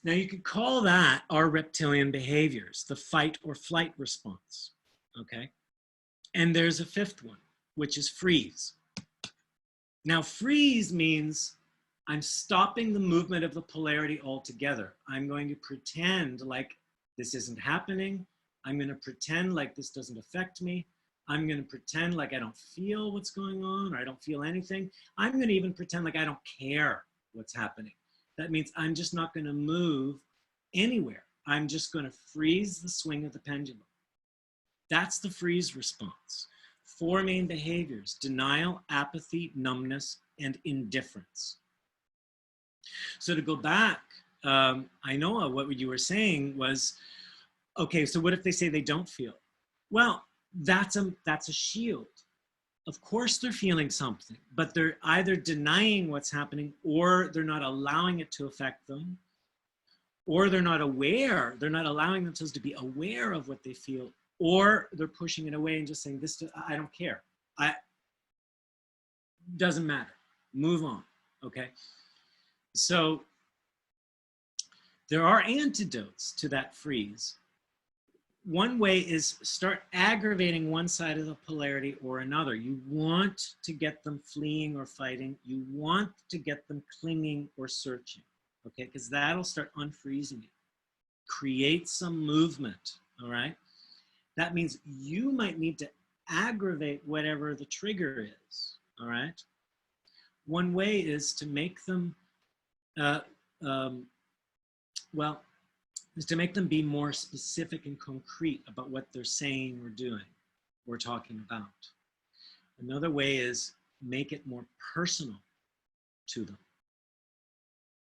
Now you could call that our reptilian behaviors, the fight or flight response, okay? And there's a fifth one, which is freeze. Now freeze means I'm stopping the movement of the polarity altogether. I'm going to pretend like this isn't happening. I'm going to pretend like this doesn't affect me. I'm going to pretend like I don't feel what's going on or I don't feel anything. I'm going to even pretend like I don't care what's happening. That means I'm just not going to move anywhere. I'm just going to freeze the swing of the pendulum. That's the freeze response. Four main behaviors: denial, apathy, numbness, and indifference. So to go back, I know what you were saying was, okay, so what if they say they don't feel? Well, that's a shield. Of course they're feeling something, but they're either denying what's happening, or they're not allowing it to affect them, or they're not aware, they're not allowing themselves to be aware of what they feel, or they're pushing it away and just saying, "This, I don't care. Doesn't matter. Move on." Okay? So there are antidotes to that freeze. One way is start aggravating one side of the polarity or another. You want to get them fleeing or fighting. You want to get them clinging or searching, okay? Because that'll start unfreezing it. Create some movement, all right? That means you might need to aggravate whatever the trigger is, all right? One way is to make them, is to make them be more specific and concrete about what they're saying or doing or talking about. Another way is make it more personal to them.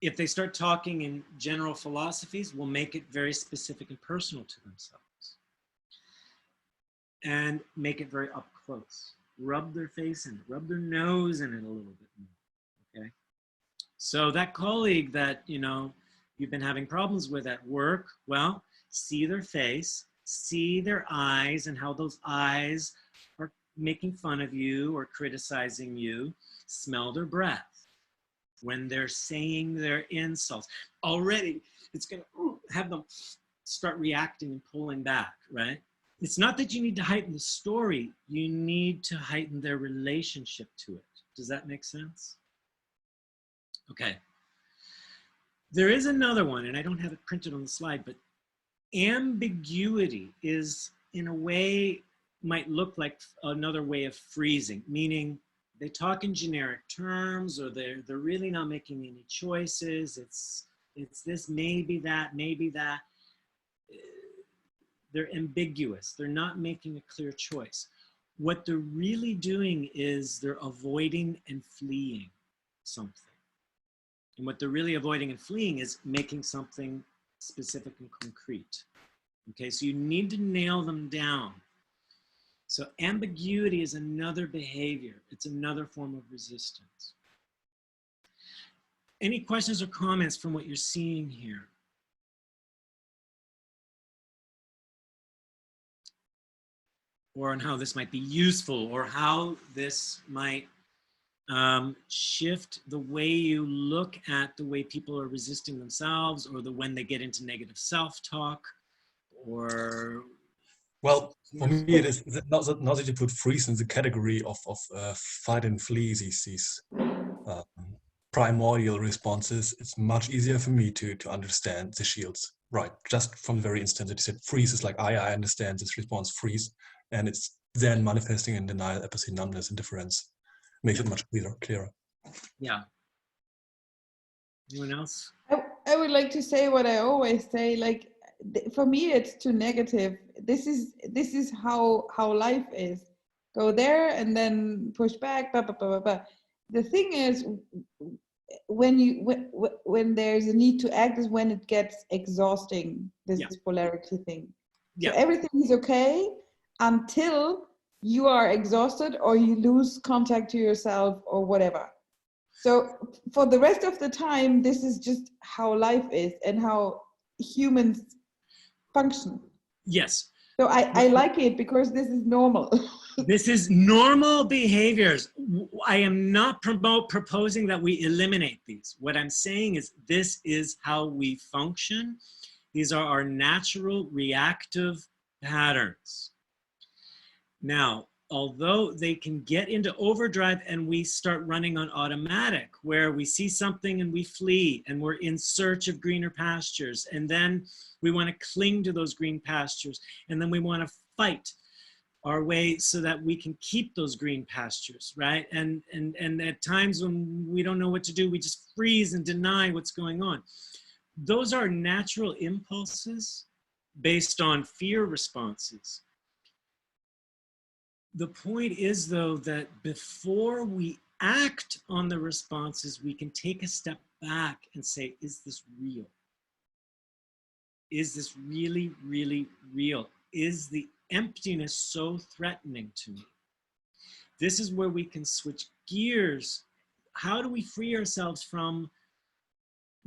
If they start talking in general philosophies, we'll make it very specific and personal to themselves. And make it very up close. Rub their face in it, rub their nose in it a little bit more, okay? So that colleague that, you know, you've been having problems with at work, well, see their face, see their eyes and how those eyes are making fun of you or criticizing you. Smell their breath when they're saying their insults. Already, it's going to have them start reacting and pulling back, right? It's not that you need to heighten the story. You need to heighten their relationship to it. Does that make sense? Okay. There is another one, and I don't have it printed on the slide, but ambiguity is, in a way, might look like another way of freezing, meaning they talk in generic terms, or they're really not making any choices. It's this, maybe that, maybe that. They're ambiguous. They're not making a clear choice. What they're really doing is they're avoiding and fleeing something. And what they're really avoiding and fleeing is making something specific and concrete. Okay, so you need to nail them down. So ambiguity is another behavior. It's another form of resistance. Any questions or comments from what you're seeing here? Or on how this might be useful, or how this might shift the way you look at the way people are resisting themselves, or when they get into negative self-talk, or... Well, for me, it is not that you put freeze in the category of fight and flee, these primordial responses. It's much easier for me to understand the shields, right? Just from the very instant that you said freeze is like, I understand this response, freeze, and it's then manifesting in denial, apathy, numbness, indifference. Makes it much clearer. Yeah. Anyone else? I would like to say what I always say, like, for me, it's too negative. This is how life is. Go there and then push back. Blah, blah, blah, blah, blah. The thing is, when there's a need to act is when it gets exhausting. This polarity thing. Yeah. So everything is okay until you are exhausted or you lose contact to yourself or whatever. So for the rest of the time, this is just how life is and how humans function. Yes. So I like it because this is normal. This is normal behaviors. I am not proposing that we eliminate these. What I'm saying is this is how we function. These are our natural reactive patterns. Now, although they can get into overdrive and we start running on automatic, where we see something and we flee and we're in search of greener pastures, and then we want to cling to those green pastures, and then we want to fight our way so that we can keep those green pastures, right? And at times when we don't know what to do, we just freeze and deny what's going on. Those are natural impulses based on fear responses. The point is, though, that before we act on the responses, we can take a step back and say, is this real? Is this really, really real? Is the emptiness so threatening to me? This is where we can switch gears. How do we free ourselves from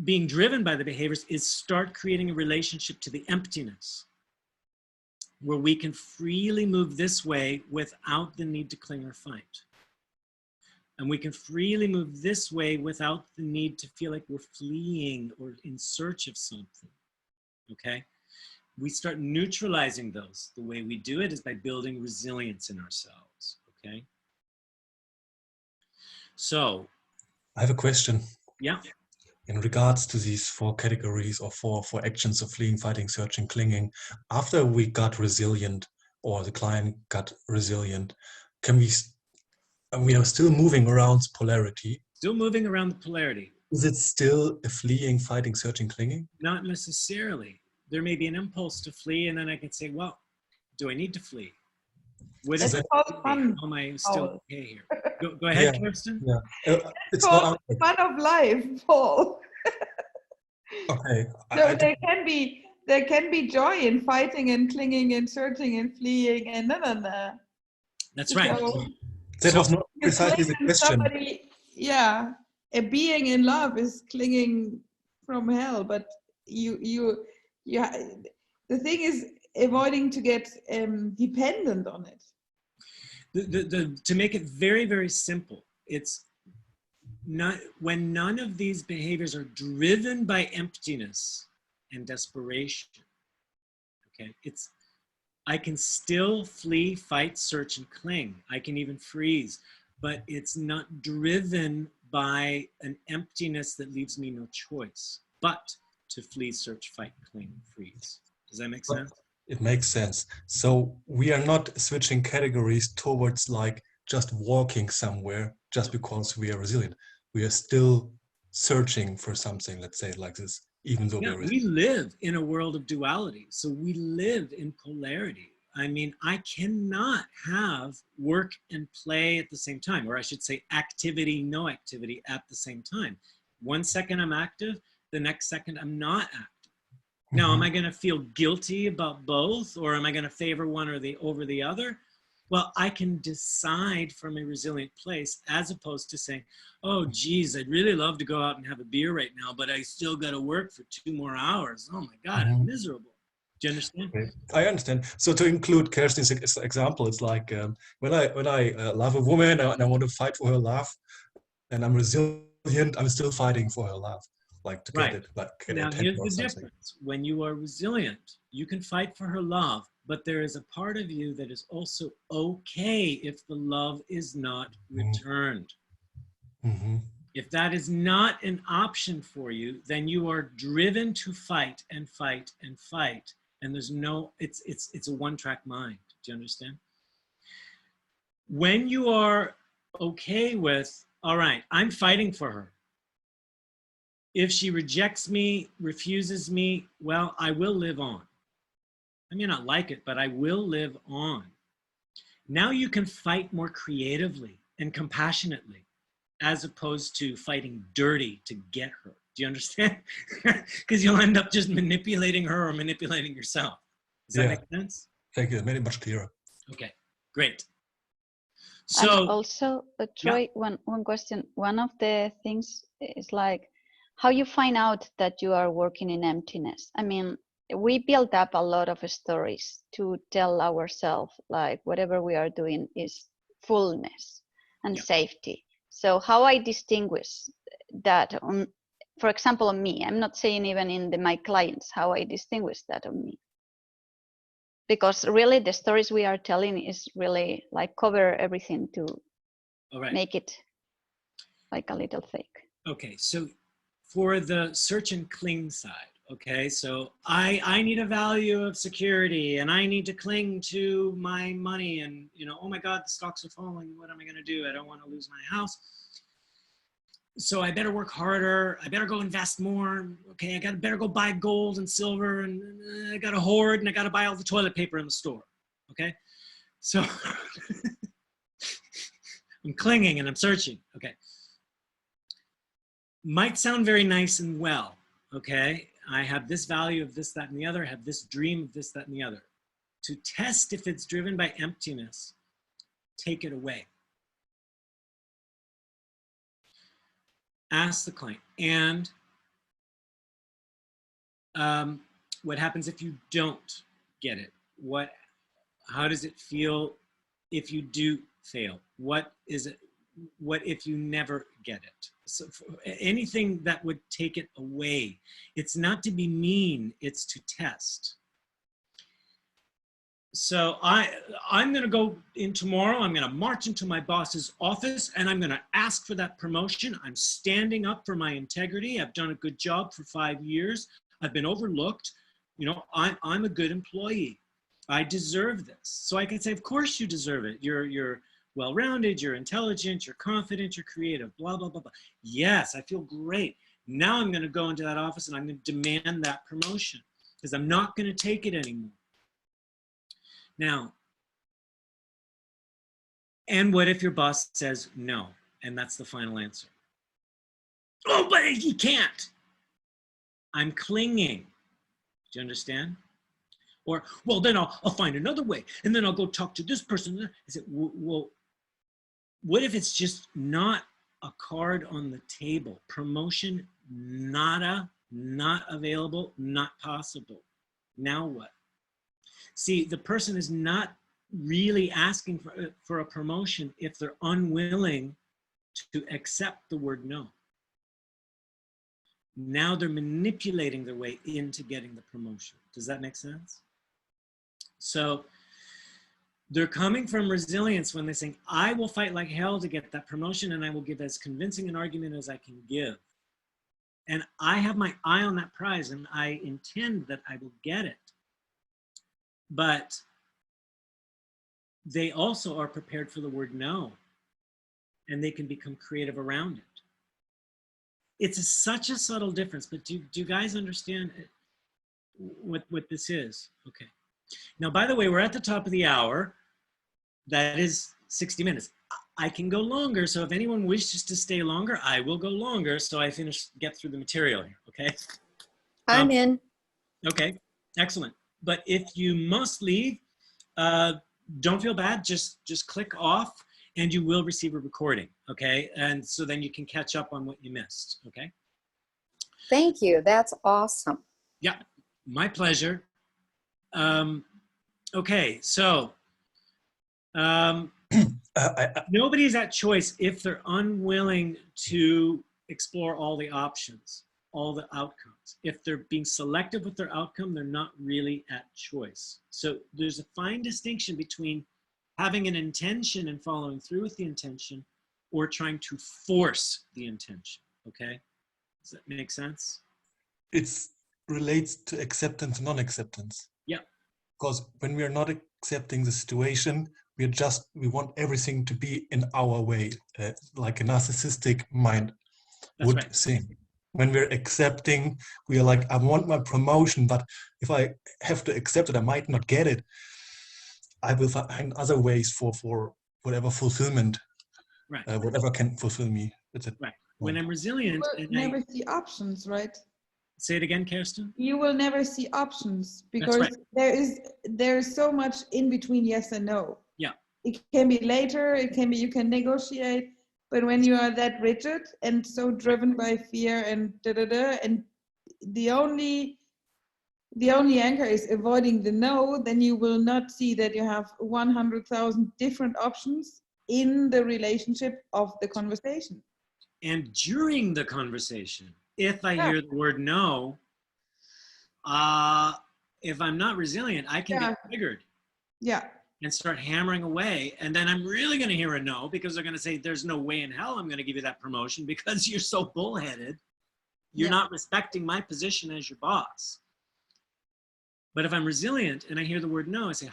being driven by the behaviors? Is start creating a relationship to the emptiness, where we can freely move this way without the need to cling or fight. And we can freely move this way without the need to feel like we're fleeing or in search of something, okay? We start neutralizing those. The way we do it is by building resilience in ourselves, okay? So. I have a question. Yeah. In regards to these 4 categories or four actions of fleeing, fighting, searching, clinging, after we got resilient or the client got resilient, we are still moving around polarity. Still moving around the polarity. Is it still a fleeing, fighting, searching, clinging? Not necessarily. There may be an impulse to flee, and then I can say, well, do I need to flee? What is it? How am I still okay here? Go ahead, Kirsten. Yeah. It's called fun of life, Paul. Okay. So there can be joy in fighting and clinging and searching and fleeing and na. That's right. So, that was not precisely the question. A being in love is clinging from hell, but the thing is avoiding to get dependent on it. To make it very, very simple, it's not when none of these behaviors are driven by emptiness and desperation. Okay, I can still flee, fight, search, and cling. I can even freeze. but it's not driven by an emptiness that leaves me no choice but to flee, search, fight, cling, freeze. Does that make sense? It makes sense. So we are not switching categories towards like just walking somewhere just because we are resilient. We are still searching for something, let's say it like this, even though Yeah, we live in a world of duality. So we live in polarity. I mean, I cannot have work and play at the same time, or I should say activity, no activity at the same time. 1 second I'm active, the next second I'm not active. Now, am I going to feel guilty about both, or am I going to favor one or over the other? Well, I can decide from a resilient place, as opposed to saying, oh, geez, I'd really love to go out and have a beer right now, but I still got to work for 2 more hours. Oh my God, I'm miserable. Do you understand? Okay. I understand. So to include Kerstin's example, it's like when I love a woman and I want to fight for her love, and I'm resilient, I'm still fighting for her love, like to get it, like get now, attention here's or the something. difference. When you are resilient, you can fight for her love, but there is a part of you that is also okay if the love is not returned. If that is not an option for you, then you are driven to fight and fight and fight. And there's no, it's a one-track mind. Do you understand? When you are okay with, all right, I'm fighting for her. If she rejects me, refuses me, well, I will live on. I may not like it, but I will live on. Now you can fight more creatively and compassionately, as opposed to fighting dirty to get her. Do you understand? Because you'll end up just manipulating her or manipulating yourself. Does that make sense? Thank you. It made it much clearer. Okay, great. So and also, Troy, one question. One of the things is like how you find out that you are working in emptiness. I mean, we build up a lot of stories to tell ourselves like whatever we are doing is fullness and safety. So how I distinguish that on, for example, on me, I'm not saying even in my clients, how I distinguish that on me. Because really the stories we are telling is really like cover everything to make it like a little fake. Okay, so for the search and cling side, okay, so I need a value of security and I need to cling to my money and, you know, oh my God, the stocks are falling. What am I going to do? I don't want to lose my house. So I better work harder. I better go invest more. Okay, I better go buy gold and silver and I got to hoard and I got to buy all the toilet paper in the store. Okay, so I'm clinging and I'm searching. Okay. Might sound very nice and well, okay? I have this value of this, that, and the other, I have this dream of this, that, and the other. To test if it's driven by emptiness, take it away. Ask the client, and what happens if you don't get it? How does it feel if you do fail? What is it? What if you never get it? So anything that would take it away. It's not to be mean, it's to test. So I'm going to go in tomorrow, I'm going to march into my boss's office and I'm going to ask for that promotion. I'm standing up for my integrity. I've done a good job for 5 years. I've been overlooked. You know, I'm a good employee. I deserve this. So I can say, of course you deserve it. You're well-rounded, you're intelligent, you're confident, you're creative, blah, blah, blah, blah. Yes, I feel great. Now I'm going to go into that office and I'm going to demand that promotion because I'm not going to take it anymore. Now, and what if your boss says no? And that's the final answer. Oh, but he can't. I'm clinging. Do you understand? Or, well, then I'll find another way. And then I'll go talk to this person. I said, well, what if it's just not a card on the table? Promotion, nada, not available, not possible. Now what? See, the person is not really asking for a promotion if they're unwilling to accept the word no. Now they're manipulating their way into getting the promotion. Does that make sense? So They're coming from resilience when they're saying, I will fight like hell to get that promotion, and I will give as convincing an argument as I can give. And I have my eye on that prize, and I intend that I will get it. But they also are prepared for the word no, and they can become creative around it. It's such a subtle difference, but do you guys understand what this is? Okay. Now, by the way, we're at the top of the hour. That is 60 minutes. I can go longer, so if anyone wishes to stay longer, I will go longer, so I get through the material here, okay? I'm in. Okay, excellent. But if you must leave, don't feel bad, just click off, and you will receive a recording, okay? And so then you can catch up on what you missed, okay? Thank you, that's awesome. Yeah, my pleasure. Okay, so nobody's at choice if they're unwilling to explore all the options, all the outcomes. If they're being selective with their outcome, they're not really at choice. So there's a fine distinction between having an intention and following through with the intention, or trying to force the intention, okay? Does that make sense? It relates to acceptance and non-acceptance. Yeah. Because when we are not accepting the situation, we want everything to be in our way, like a narcissistic mind would think. When we're accepting, we are like, I want my promotion, but if I have to accept it, I might not get it. I will find other ways for whatever fulfillment, whatever can fulfill me. That's it. Right. When I'm resilient, you will never see options, right? Say it again, Kirsten. You will never see options because there is so much in between yes and no. Yeah. It can be later, it can be you can negotiate, but when you are that rigid and so driven by fear and and the only anchor is avoiding the no, then you will not see that you have 100,000 different options in the relationship of the conversation. And during the conversation, if I hear the word no, if I'm not resilient, I can get triggered. Yeah. And start hammering away. And then I'm really going to hear a no, because they're going to say, there's no way in hell I'm going to give you that promotion because you're so bullheaded. You're not respecting my position as your boss. But if I'm resilient and I hear the word no, I say,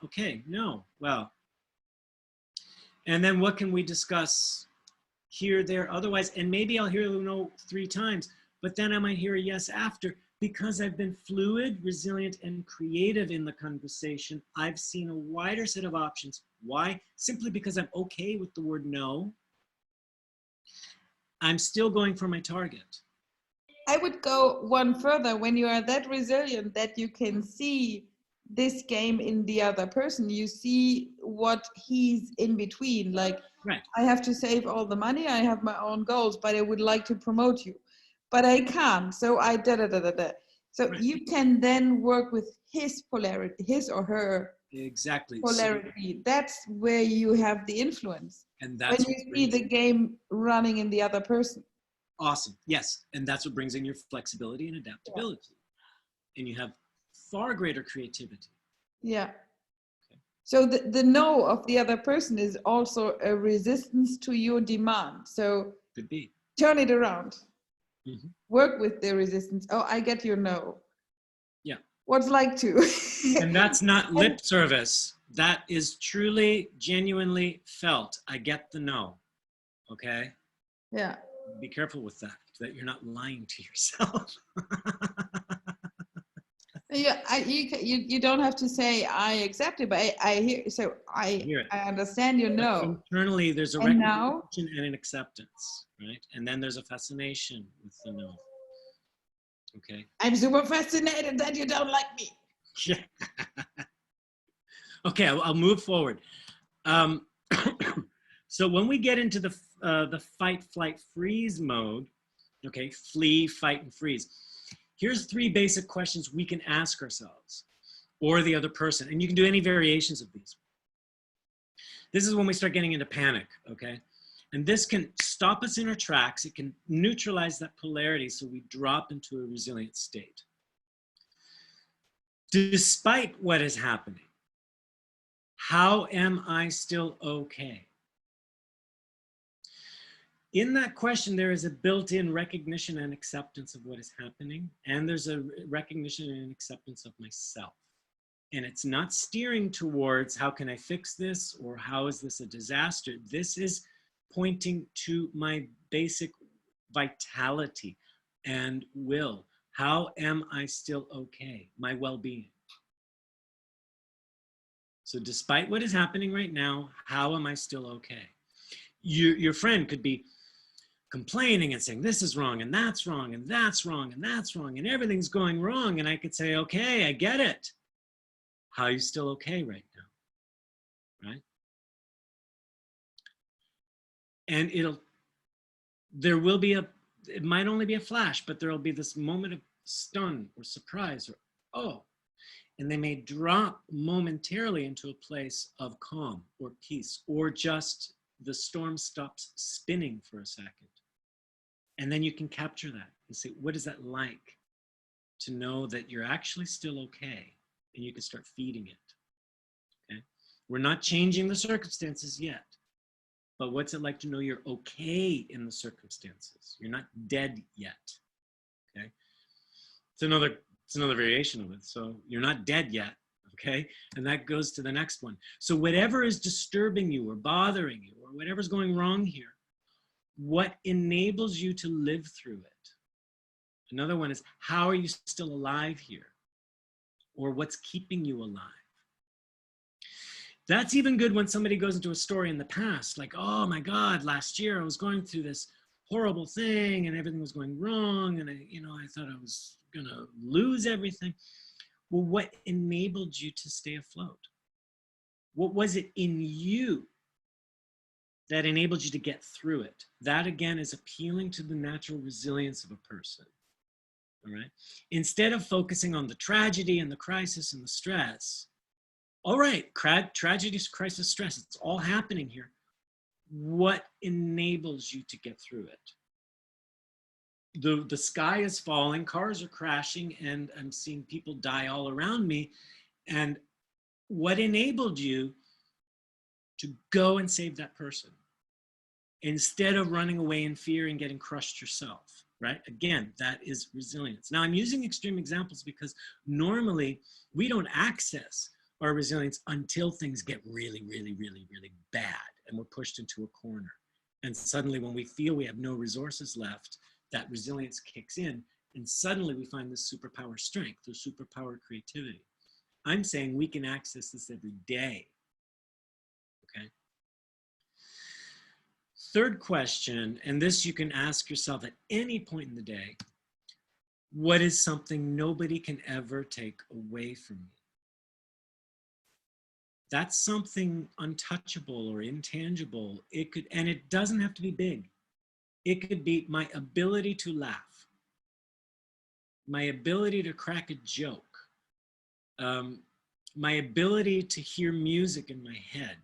okay, no, well. And then what can we discuss here, there, otherwise? And maybe I'll hear the no 3 times, but then I might hear a yes after, because I've been fluid, resilient, and creative in the conversation. I've seen a wider set of options. Why? Simply because I'm okay with the word no. I'm still going for my target. I would go one further. When you are that resilient that you can see this game in the other person, you see what he's in between. Like, I have to save all the money, I have my own goals, but I would like to promote you. But I can't, so I So you can then work with his polarity, his or her polarity. That's where you have the influence. And that's when you see the game running in the other person. Awesome, yes. And that's what brings in your flexibility and adaptability. And you have far greater creativity. Yeah. Okay. So the no of the other person is also a resistance to your demand. So could be. Turn it around. Mm-hmm. Work with the resistance. Oh, I get your no. Yeah. What's like to? And that's not lip service. That is truly, genuinely felt. I get the no. Okay? Yeah. Be careful with that you're not lying to yourself. Yeah, you don't have to say I accept it, but I hear. So I understand you know. Internally, there's a recognition and an acceptance, right? And then there's a fascination with the no. Okay. I'm super fascinated that you don't like me. Yeah. Okay, I'll move forward. So when we get into the fight, flight, freeze mode, okay, flee, fight, and freeze. Here's 3 basic questions we can ask ourselves or the other person, and you can do any variations of these. This is when we start getting into panic, okay? And this can stop us in our tracks. It can neutralize that polarity so we drop into a resilient state. Despite what is happening, how am I still okay? In that question, there is a built-in recognition and acceptance of what is happening, and there's a recognition and acceptance of myself. And it's not steering towards how can I fix this or how is this a disaster. This is pointing to my basic vitality and will. How am I still okay? My well-being. So despite what is happening right now, how am I still okay? Your friend could be complaining and saying, this is wrong, and that's wrong, and that's wrong, and that's wrong, and everything's going wrong. And I could say, okay, I get it. How are you still okay right now? Right? And there will be it might only be a flash, but there'll be this moment of stun or surprise or, oh, and they may drop momentarily into a place of calm or peace, or just the storm stops spinning for a second. And then you can capture that and say, what is that like to know that you're actually still okay? And you can start feeding it. Okay? We're not changing the circumstances yet, but what's it like to know you're okay in the circumstances? You're not dead yet. Okay? It's another variation of it. So you're not dead yet. Okay? And that goes to the next one. So whatever is disturbing you or bothering you or whatever's going wrong here, what enables you to live through it? Another one is, how are you still alive here? Or what's keeping you alive? That's even good when somebody goes into a story in the past, like, oh my God, last year I was going through this horrible thing and everything was going wrong and I thought I was gonna lose everything. Well, what enabled you to stay afloat? What was it in you that enabled you to get through it? That again is appealing to the natural resilience of a person. All right. Instead of focusing on the tragedy and the crisis and the stress, all right, tragedy, crisis, stress, it's all happening here. What enables you to get through it? The sky is falling, cars are crashing, and I'm seeing people die all around me. And what enabled you to go and save that person instead of running away in fear and getting crushed yourself? Right? Again, that is resilience. Now, I'm using extreme examples because normally we don't access our resilience until things get really, really, really, really bad and we're pushed into a corner. And suddenly when we feel we have no resources left, that resilience kicks in and suddenly we find this superpower strength or superpower creativity. I'm saying we can access this every day. Okay. Third question, and this you can ask yourself at any point in the day, what is something nobody can ever take away from me? That's something untouchable or intangible. And it doesn't have to be big. It could be my ability to laugh, my ability to crack a joke, my ability to hear music in my head.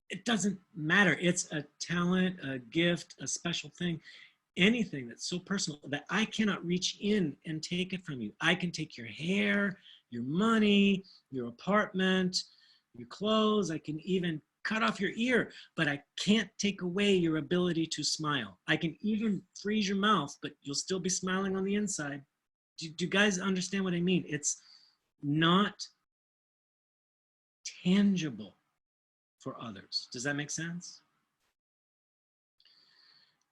It doesn't matter. It's a talent, a gift, a special thing, anything that's so personal that I cannot reach in and take it from you. I can take your hair, your money, your apartment, your clothes. I can even cut off your ear, but I can't take away your ability to smile. I can even freeze your mouth, but you'll still be smiling on the inside. Do you guys understand what I mean? It's not tangible for others. Does that make sense?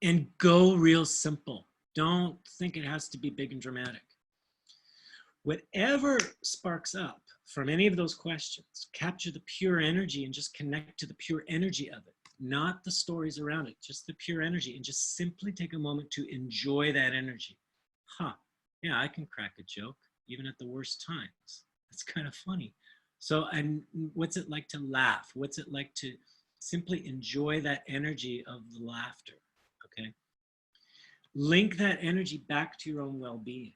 And go real simple. Don't think it has to be big and dramatic. Whatever sparks up from any of those questions, capture the pure energy and just connect to the pure energy of it, not the stories around it, just the pure energy, and just simply take a moment to enjoy that energy. Yeah, I can crack a joke even at the worst times. That's kind of funny. So, and what's it like to laugh? What's it like to simply enjoy that energy of the laughter? Okay. Link that energy back to your own well-being.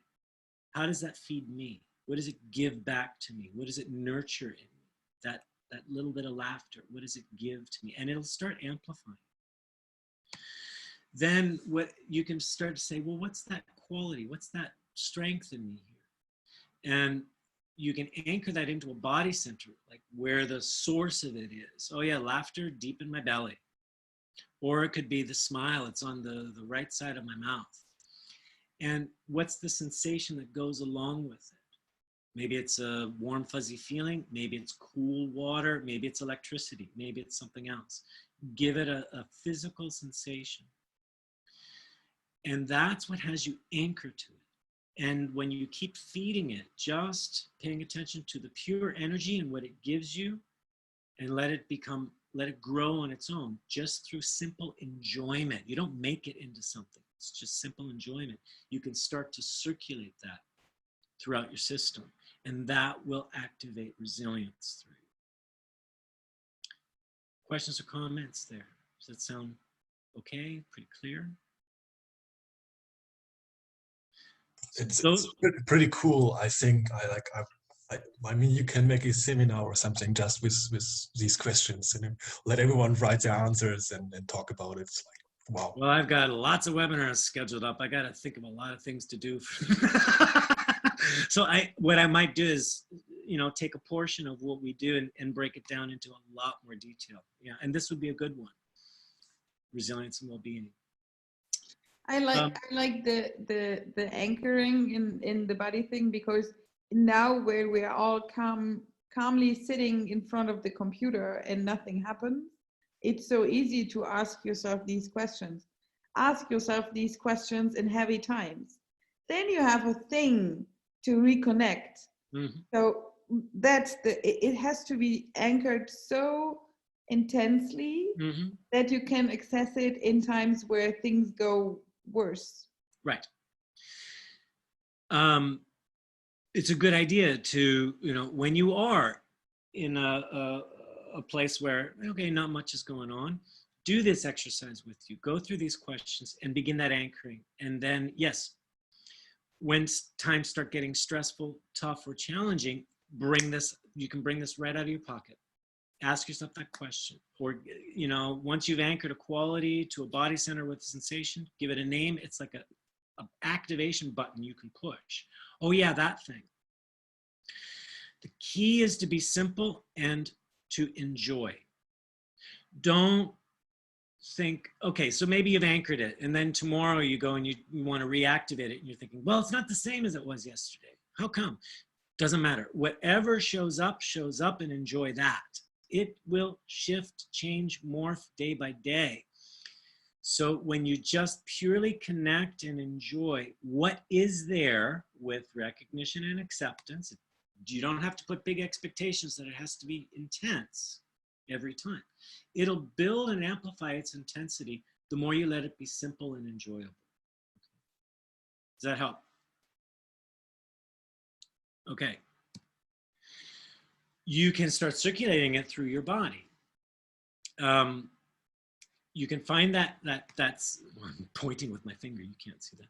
How does that feed me? What does it give back to me? What does it nurture in me? That little bit of laughter, what does it give to me? And it'll start amplifying. Then what you can start to say, well, what's that quality? What's that strength in me here? And you can anchor that into a body center, like where the source of it is. Oh yeah, laughter deep in my belly. Or it could be the smile, it's on the right side of my mouth. And what's the sensation that goes along with it? Maybe it's a warm, fuzzy feeling. Maybe it's cool water. Maybe it's electricity. Maybe it's something else. Give it a physical sensation. And that's what has you anchor to it. And when you keep feeding it, just paying attention to the pure energy and what it gives you, and let it grow on its own, just through simple enjoyment. You don't make it into something. It's just simple enjoyment. You can start to circulate that throughout your system, and that will activate resilience through you. Questions or comments there? Does that sound okay? Pretty clear? It's pretty cool. I think I mean, you can make a seminar or something just with these questions and let everyone write their answers and talk about it. It's like, wow. Well, I've got lots of webinars scheduled up. I got to think of a lot of things to do. So what I might do is, take a portion of what we do and break it down into a lot more detail. Yeah, and this would be a good one. Resilience and well-being. I like the anchoring in the body thing, because now where we are all calmly sitting in front of the computer and nothing happens, it's so easy to ask yourself these questions. Ask yourself these questions in heavy times. Then you have a thing to reconnect. Mm-hmm. So it has to be anchored so intensely mm-hmm. that you can access it in times where things go worse. Right. It's a good idea to, when you are in a place where, okay, not much is going on, do this exercise with you. Go through these questions and begin that anchoring. And then, yes, when times start getting stressful, tough, or challenging, you can bring this right out of your pocket. Ask yourself that question. Or, once you've anchored a quality to a body center with a sensation, give it a name. It's like a activation button you can push. Oh yeah, that thing. The key is to be simple and to enjoy. Don't think, okay, so maybe you've anchored it and then tomorrow you go and you want to reactivate it and you're thinking, well, it's not the same as it was yesterday. How come? Doesn't matter. Whatever shows up, and enjoy that. It will shift, change, morph day by day. So when you just purely connect and enjoy what is there with recognition and acceptance, you don't have to put big expectations that it has to be intense every time. It'll build and amplify its intensity the more you let it be simple and enjoyable. Does that help? Okay. You can start circulating it through your body. You can find that's, I'm pointing with my finger, you can't see that.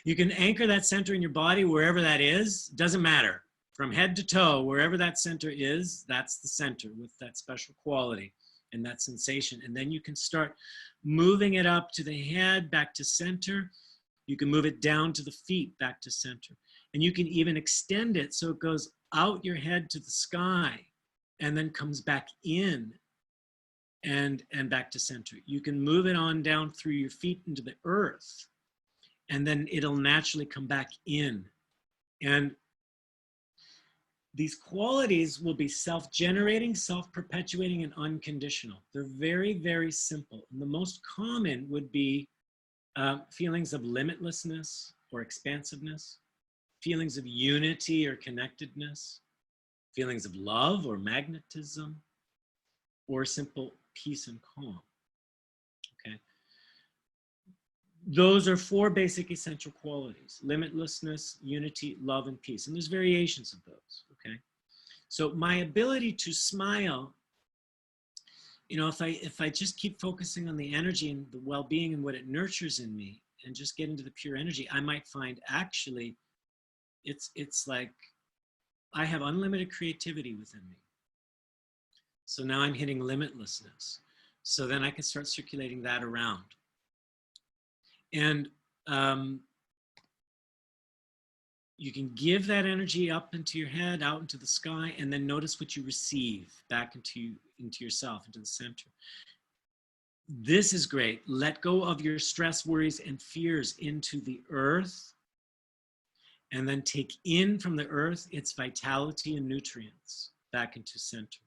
You can anchor that center in your body wherever that is, doesn't matter. From head to toe, wherever that center is, that's the center with that special quality and that sensation. And then you can start moving it up to the head, back to center. You can move it down to the feet, back to center. And you can even extend it so it goes out your head to the sky and then comes back in and back to center. You can move it on down through your feet into the earth, and then it'll naturally come back in. And these qualities will be self-generating, self-perpetuating, and unconditional. They're very, very simple. And the most common would be feelings of limitlessness or expansiveness, feelings of unity or connectedness, feelings of love or magnetism, or simple peace and calm. Okay. Those are 4 basic essential qualities: limitlessness, unity, love, and peace. And there's variations of those, okay? So my ability to smile, if I just keep focusing on the energy and the well-being and what it nurtures in me and just get into the pure energy, I might find actually it's like I have unlimited creativity within me. So now I'm hitting limitlessness. So then I can start circulating that around. And you can give that energy up into your head, out into the sky, and then notice what you receive back into yourself, into the center. This is great. Let go of your stress, worries, and fears into the earth, and then take in from the earth its vitality and nutrients back into center.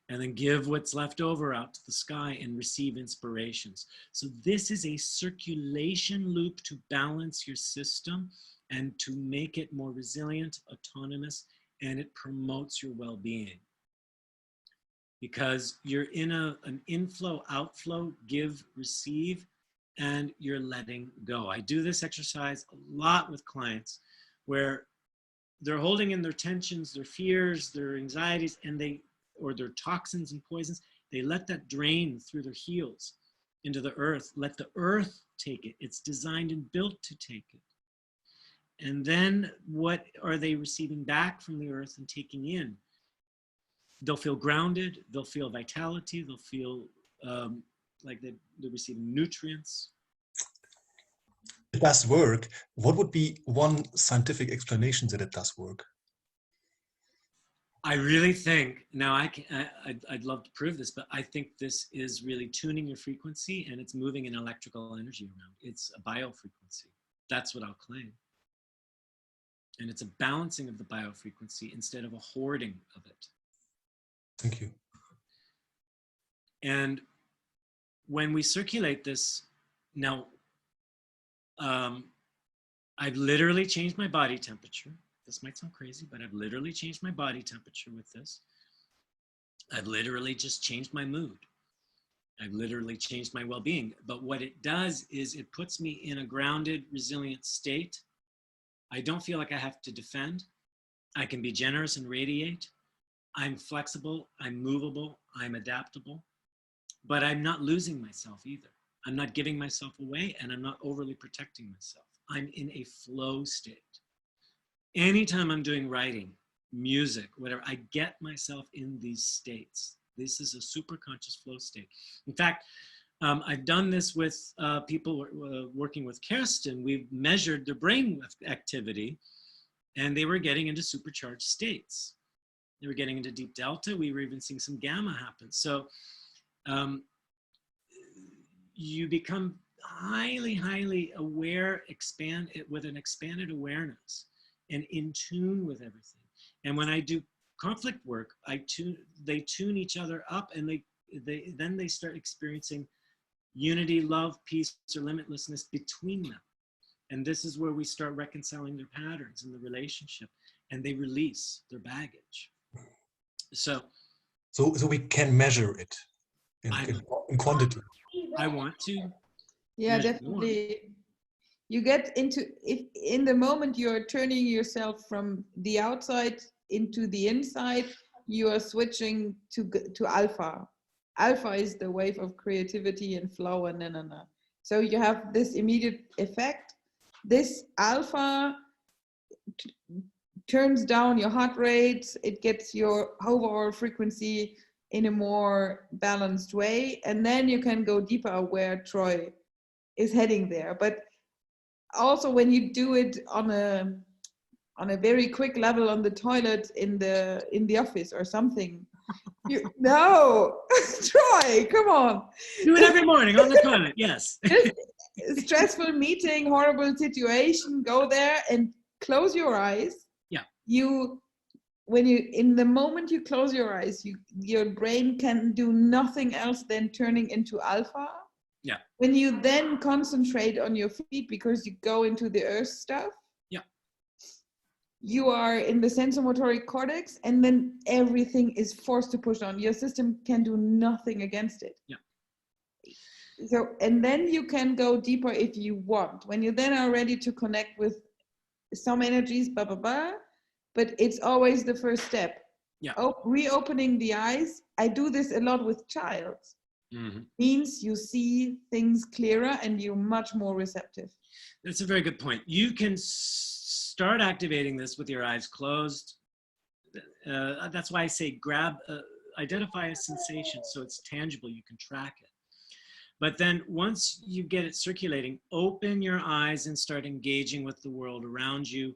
And then give what's left over out to the sky and receive inspirations. So this is a circulation loop to balance your system and to make it more resilient, autonomous, and it promotes your well-being. Because you're in an inflow, outflow, give, receive, and you're letting go. I do this exercise a lot with clients where they're holding in their tensions, their fears, their anxieties, and or their toxins and poisons, they let that drain through their heels into the earth. Let the earth take it. It's designed and built to take it. And then what are they receiving back from the earth and taking in? They'll feel grounded, they'll feel vitality, they'll feel like they're receiving nutrients. It does work. What would be one scientific explanation that it does work? I really think, now I'd love to prove this, but I think this is really tuning your frequency and it's moving an electrical energy around. It's a biofrequency. That's what I'll claim. And it's a balancing of the biofrequency instead of a hoarding of it. Thank you. And when we circulate this, now, I've literally changed my body temperature. This might sound crazy, but I've literally changed my body temperature with this. I've literally just changed my mood. I've literally changed my well-being. But what it does is it puts me in a grounded, resilient state. I don't feel like I have to defend. I can be generous and radiate. I'm flexible, I'm movable, I'm adaptable, but I'm not losing myself either. I'm not giving myself away and I'm not overly protecting myself. I'm in a flow state. Anytime I'm doing writing, music, whatever, I get myself in these states. This is a super conscious flow state. In fact, I've done this with people working with Kirsten. We've measured their brain activity and they were getting into supercharged states. They were getting into deep delta. We were even seeing some gamma happen. So you become highly aware, with an expanded awareness and in tune with everything. And when I do conflict work, they tune each other up and then they start experiencing unity, love, peace, or limitlessness between them. And this is where we start reconciling their patterns in the relationship and they release their baggage. So we can measure it in quantity. I want to. Yeah, definitely. You get into, if in the moment you're turning yourself from the outside into the inside, you are switching to alpha. Alpha is the wave of creativity and flow and So you have this immediate effect. This alpha turns down your heart rate, it gets your overall frequency in a more balanced way, and then you can go deeper where Troy is heading there. But also when you do it on a very quick level on the toilet in the office or something, no, Troy, come on. Do it every morning on the toilet, yes. Stressful meeting, horrible situation, go there and close your eyes. In the moment you close your eyes, your brain can do nothing else than turning into alpha. Yeah. When you then concentrate on your feet because you go into the earth stuff. Yeah. You are in the sensomotoric cortex, and then everything is forced to push on. Your system can do nothing against it. Yeah. So, and then you can go deeper if you want. When you then are ready to connect with some energies, but it's always the first step. Yeah. Reopening the eyes. I do this a lot with child. Mm-hmm. Means you see things clearer and you're much more receptive. That's a very good point. You can start activating this with your eyes closed. That's why I say identify a sensation so it's tangible, you can track it. But then once you get it circulating, open your eyes and start engaging with the world around you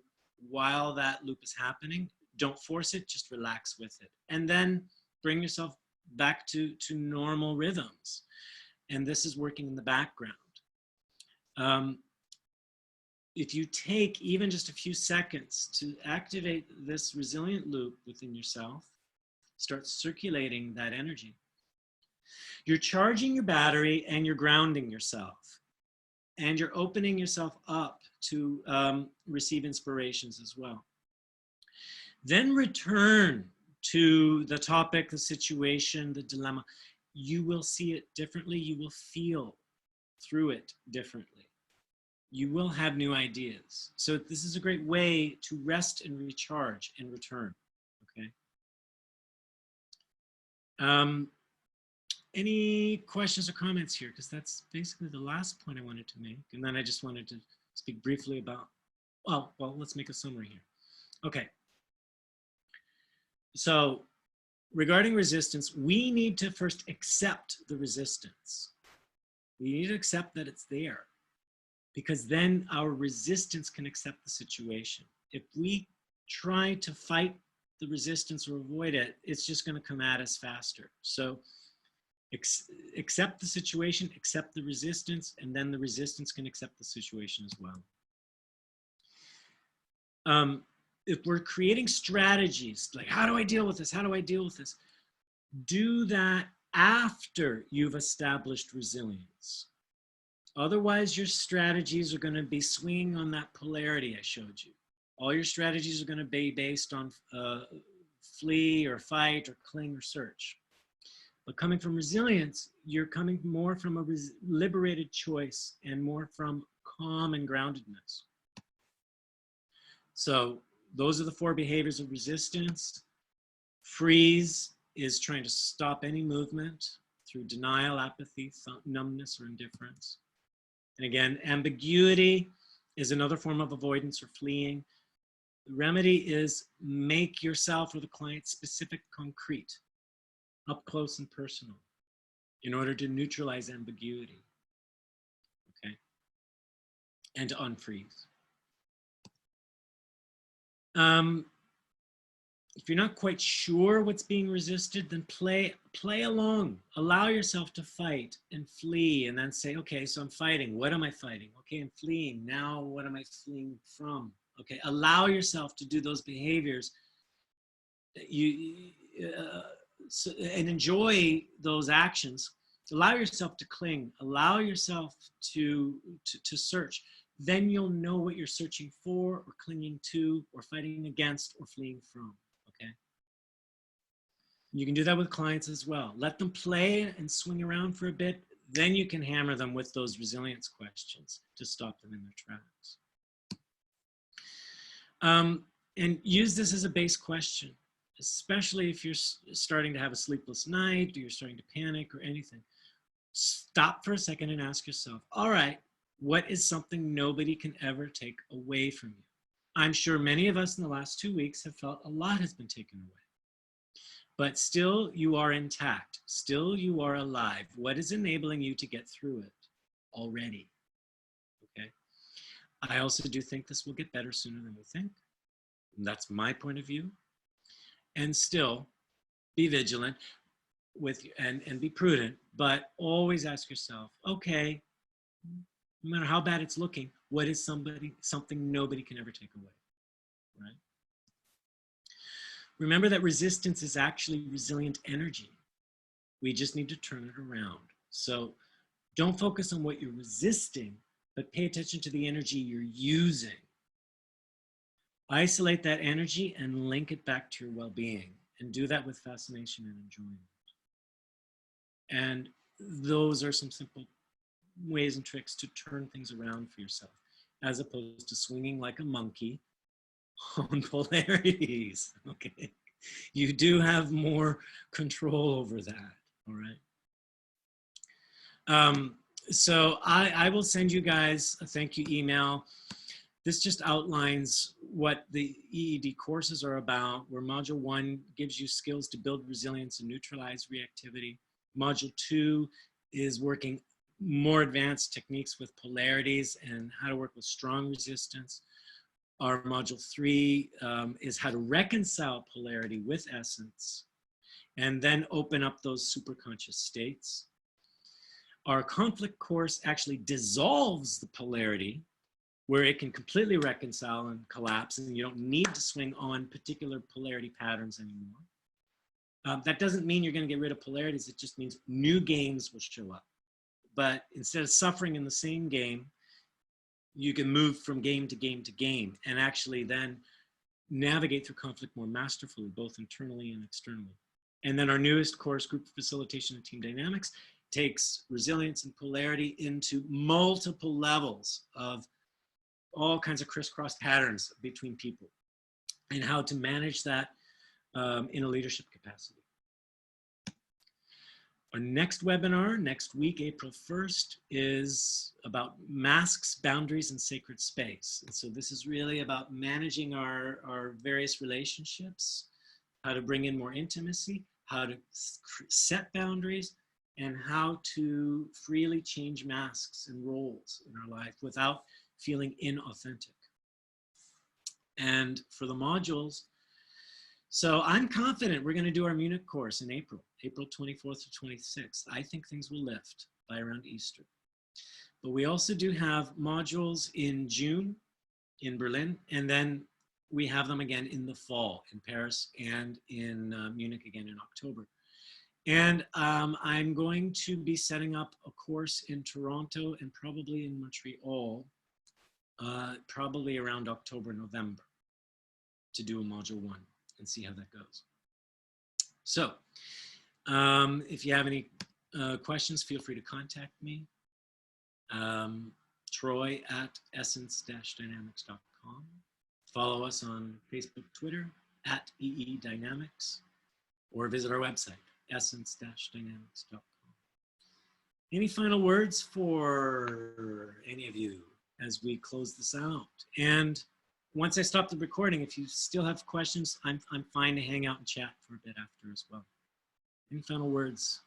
while that loop is happening. Don't force it, just relax with it. And then bring yourself back to normal rhythms. And this is working in the background. If you take even just a few seconds to activate this resilient loop within yourself, start circulating that energy. You're charging your battery and you're grounding yourself. And you're opening yourself up to receive inspirations as well. Then return to the topic, the situation, the dilemma. You will see it differently. You will feel through it differently. You will have new ideas. So this is a great way to rest and recharge and return, okay? Any questions or comments here? Because that's basically the last point I wanted to make. And then I just wanted to speak briefly about, well, let's make a summary here. Okay. So regarding resistance, we need to first accept the resistance. We need to accept that it's there, because then our resistance can accept the situation. If we try to fight the resistance or avoid it, it's just going to come at us faster. So accept the situation, accept the resistance, and then the resistance can accept the situation as well. If we're creating strategies, like how do I deal with this? How do I deal with this? Do that after you've established resilience. Otherwise, your strategies are going to be swinging on that polarity I showed you. All your strategies are going to be based on flee or fight or cling or search. But coming from resilience, you're coming more from a liberated choice and more from calm and groundedness. So those are the 4 behaviors of resistance. Freeze is trying to stop any movement through denial, apathy, numbness, or indifference. And again, ambiguity is another form of avoidance or fleeing. The remedy is make yourself or the client specific, concrete, up close and personal, in order to neutralize ambiguity, okay? And to unfreeze. If you're not quite sure what's being resisted, then play along. Allow yourself to fight and flee, and then say, okay, so I'm fighting. What am I fighting? Okay, I'm fleeing. Now what am I fleeing from? Okay, allow yourself to do those behaviors and enjoy those actions. Allow yourself to cling. Allow yourself to search. Then you'll know what you're searching for or clinging to or fighting against or fleeing from. Okay. You can do that with clients as well. Let them play and swing around for a bit. Then you can hammer them with those resilience questions to stop them in their tracks. And use this as a base question, especially if you're starting to have a sleepless night or you're starting to panic or anything. Stop for a second and ask yourself, all right, what is something nobody can ever take away from you? I'm sure many of us in the last 2 weeks have felt a lot has been taken away. But still you are intact. Still you are alive. What is enabling you to get through it already? Okay. I also do think this will get better sooner than we think. And that's my point of view. And still be vigilant and be prudent, but always ask yourself, okay, no matter how bad it's looking, what is something nobody can ever take away, right? Remember that resistance is actually resilient energy. We just need to turn it around. So don't focus on what you're resisting, but pay attention to the energy you're using. Isolate that energy and link it back to your well-being, and do that with fascination and enjoyment. And those are some simple ways and tricks to turn things around for yourself, as opposed to swinging like a monkey on polarities, okay? You do have more control over that, all right? So I will send you guys a thank you email. This just outlines what the EED courses are about, where Module 1 gives you skills to build resilience and neutralize reactivity. Module 2 is working more advanced techniques with polarities and how to work with strong resistance. Our module 3 is how to reconcile polarity with essence and then open up those superconscious states. Our conflict course actually dissolves the polarity where it can completely reconcile and collapse, and you don't need to swing on particular polarity patterns anymore. That doesn't mean you're going to get rid of polarities. It just means new games will show up. But instead of suffering in the same game, you can move from game to game to game and actually then navigate through conflict more masterfully, both internally and externally. And then our newest course, Group Facilitation and Team Dynamics, takes resilience and polarity into multiple levels of all kinds of crisscross patterns between people and how to manage that in a leadership capacity. Our next webinar next week, April 1st, is about masks, boundaries, and sacred space. And so this is really about managing our various relationships, how to bring in more intimacy, how to set boundaries, and how to freely change masks and roles in our life without feeling inauthentic. And for the modules, so I'm confident we're going to do our Munich course in April 24th to 26th. I think things will lift by around Easter. But we also do have modules in June in Berlin, and then we have them again in the fall in Paris and in Munich again in October. And I'm going to be setting up a course in Toronto and probably in Montreal, probably around October, November, to do a module 1 and see how that goes. So if you have any questions, feel free to contact me. Troy at essence-dynamics.com. Follow us on Facebook, Twitter, at EE Dynamics, or visit our website, essence-dynamics.com. Any final words for any of you as we close this out? And once I stop the recording, if you still have questions, I'm fine to hang out and chat for a bit after as well. Any final words?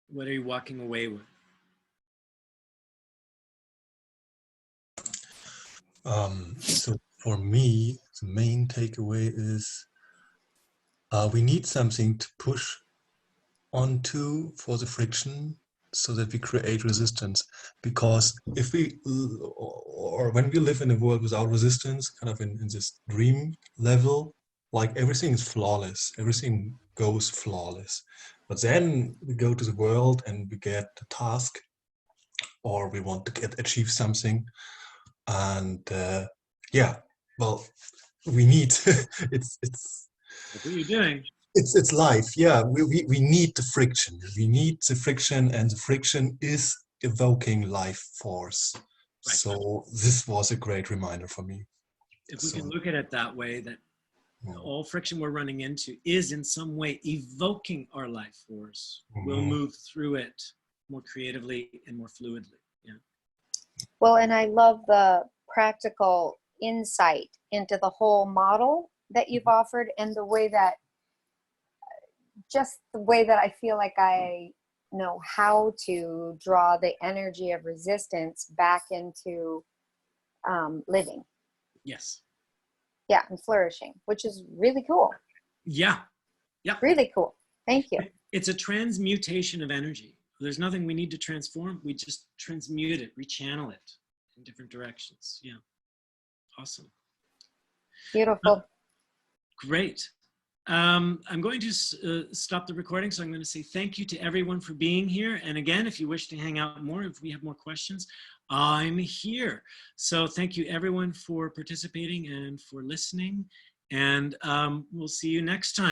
What are you walking away with? So for me, the main takeaway is we need something to push onto for the friction so that we create resistance. Because if we, or when we live in a world without resistance, kind of in this dream level, like everything is flawless, everything goes flawless. But then we go to the world and we get a task, or we want to achieve something. And yeah, well, we need, it's What are you doing? It's life, yeah. We need the friction. We need the friction, and the friction is evoking life force. Right. So this was a great reminder for me. If we can look at it that way, that all friction we're running into is in some way evoking our life force. We'll move through it more creatively and more fluidly. Yeah. Well, and I love the practical insight into the whole model that you've offered, and the way that, just the way that I feel like I know how to draw the energy of resistance back into living. Yes. Yeah, and flourishing, which is really cool. Yeah. Yeah. Really cool. Thank you. It's a transmutation of energy. There's nothing we need to transform. We just transmute it, rechannel it in different directions. Yeah. Awesome. Beautiful. Great. I'm going to stop the recording, so I'm going to say thank you to everyone for being here. And again, if you wish to hang out more, if we have more questions, I'm here. So thank you everyone for participating and for listening. And we'll see you next time.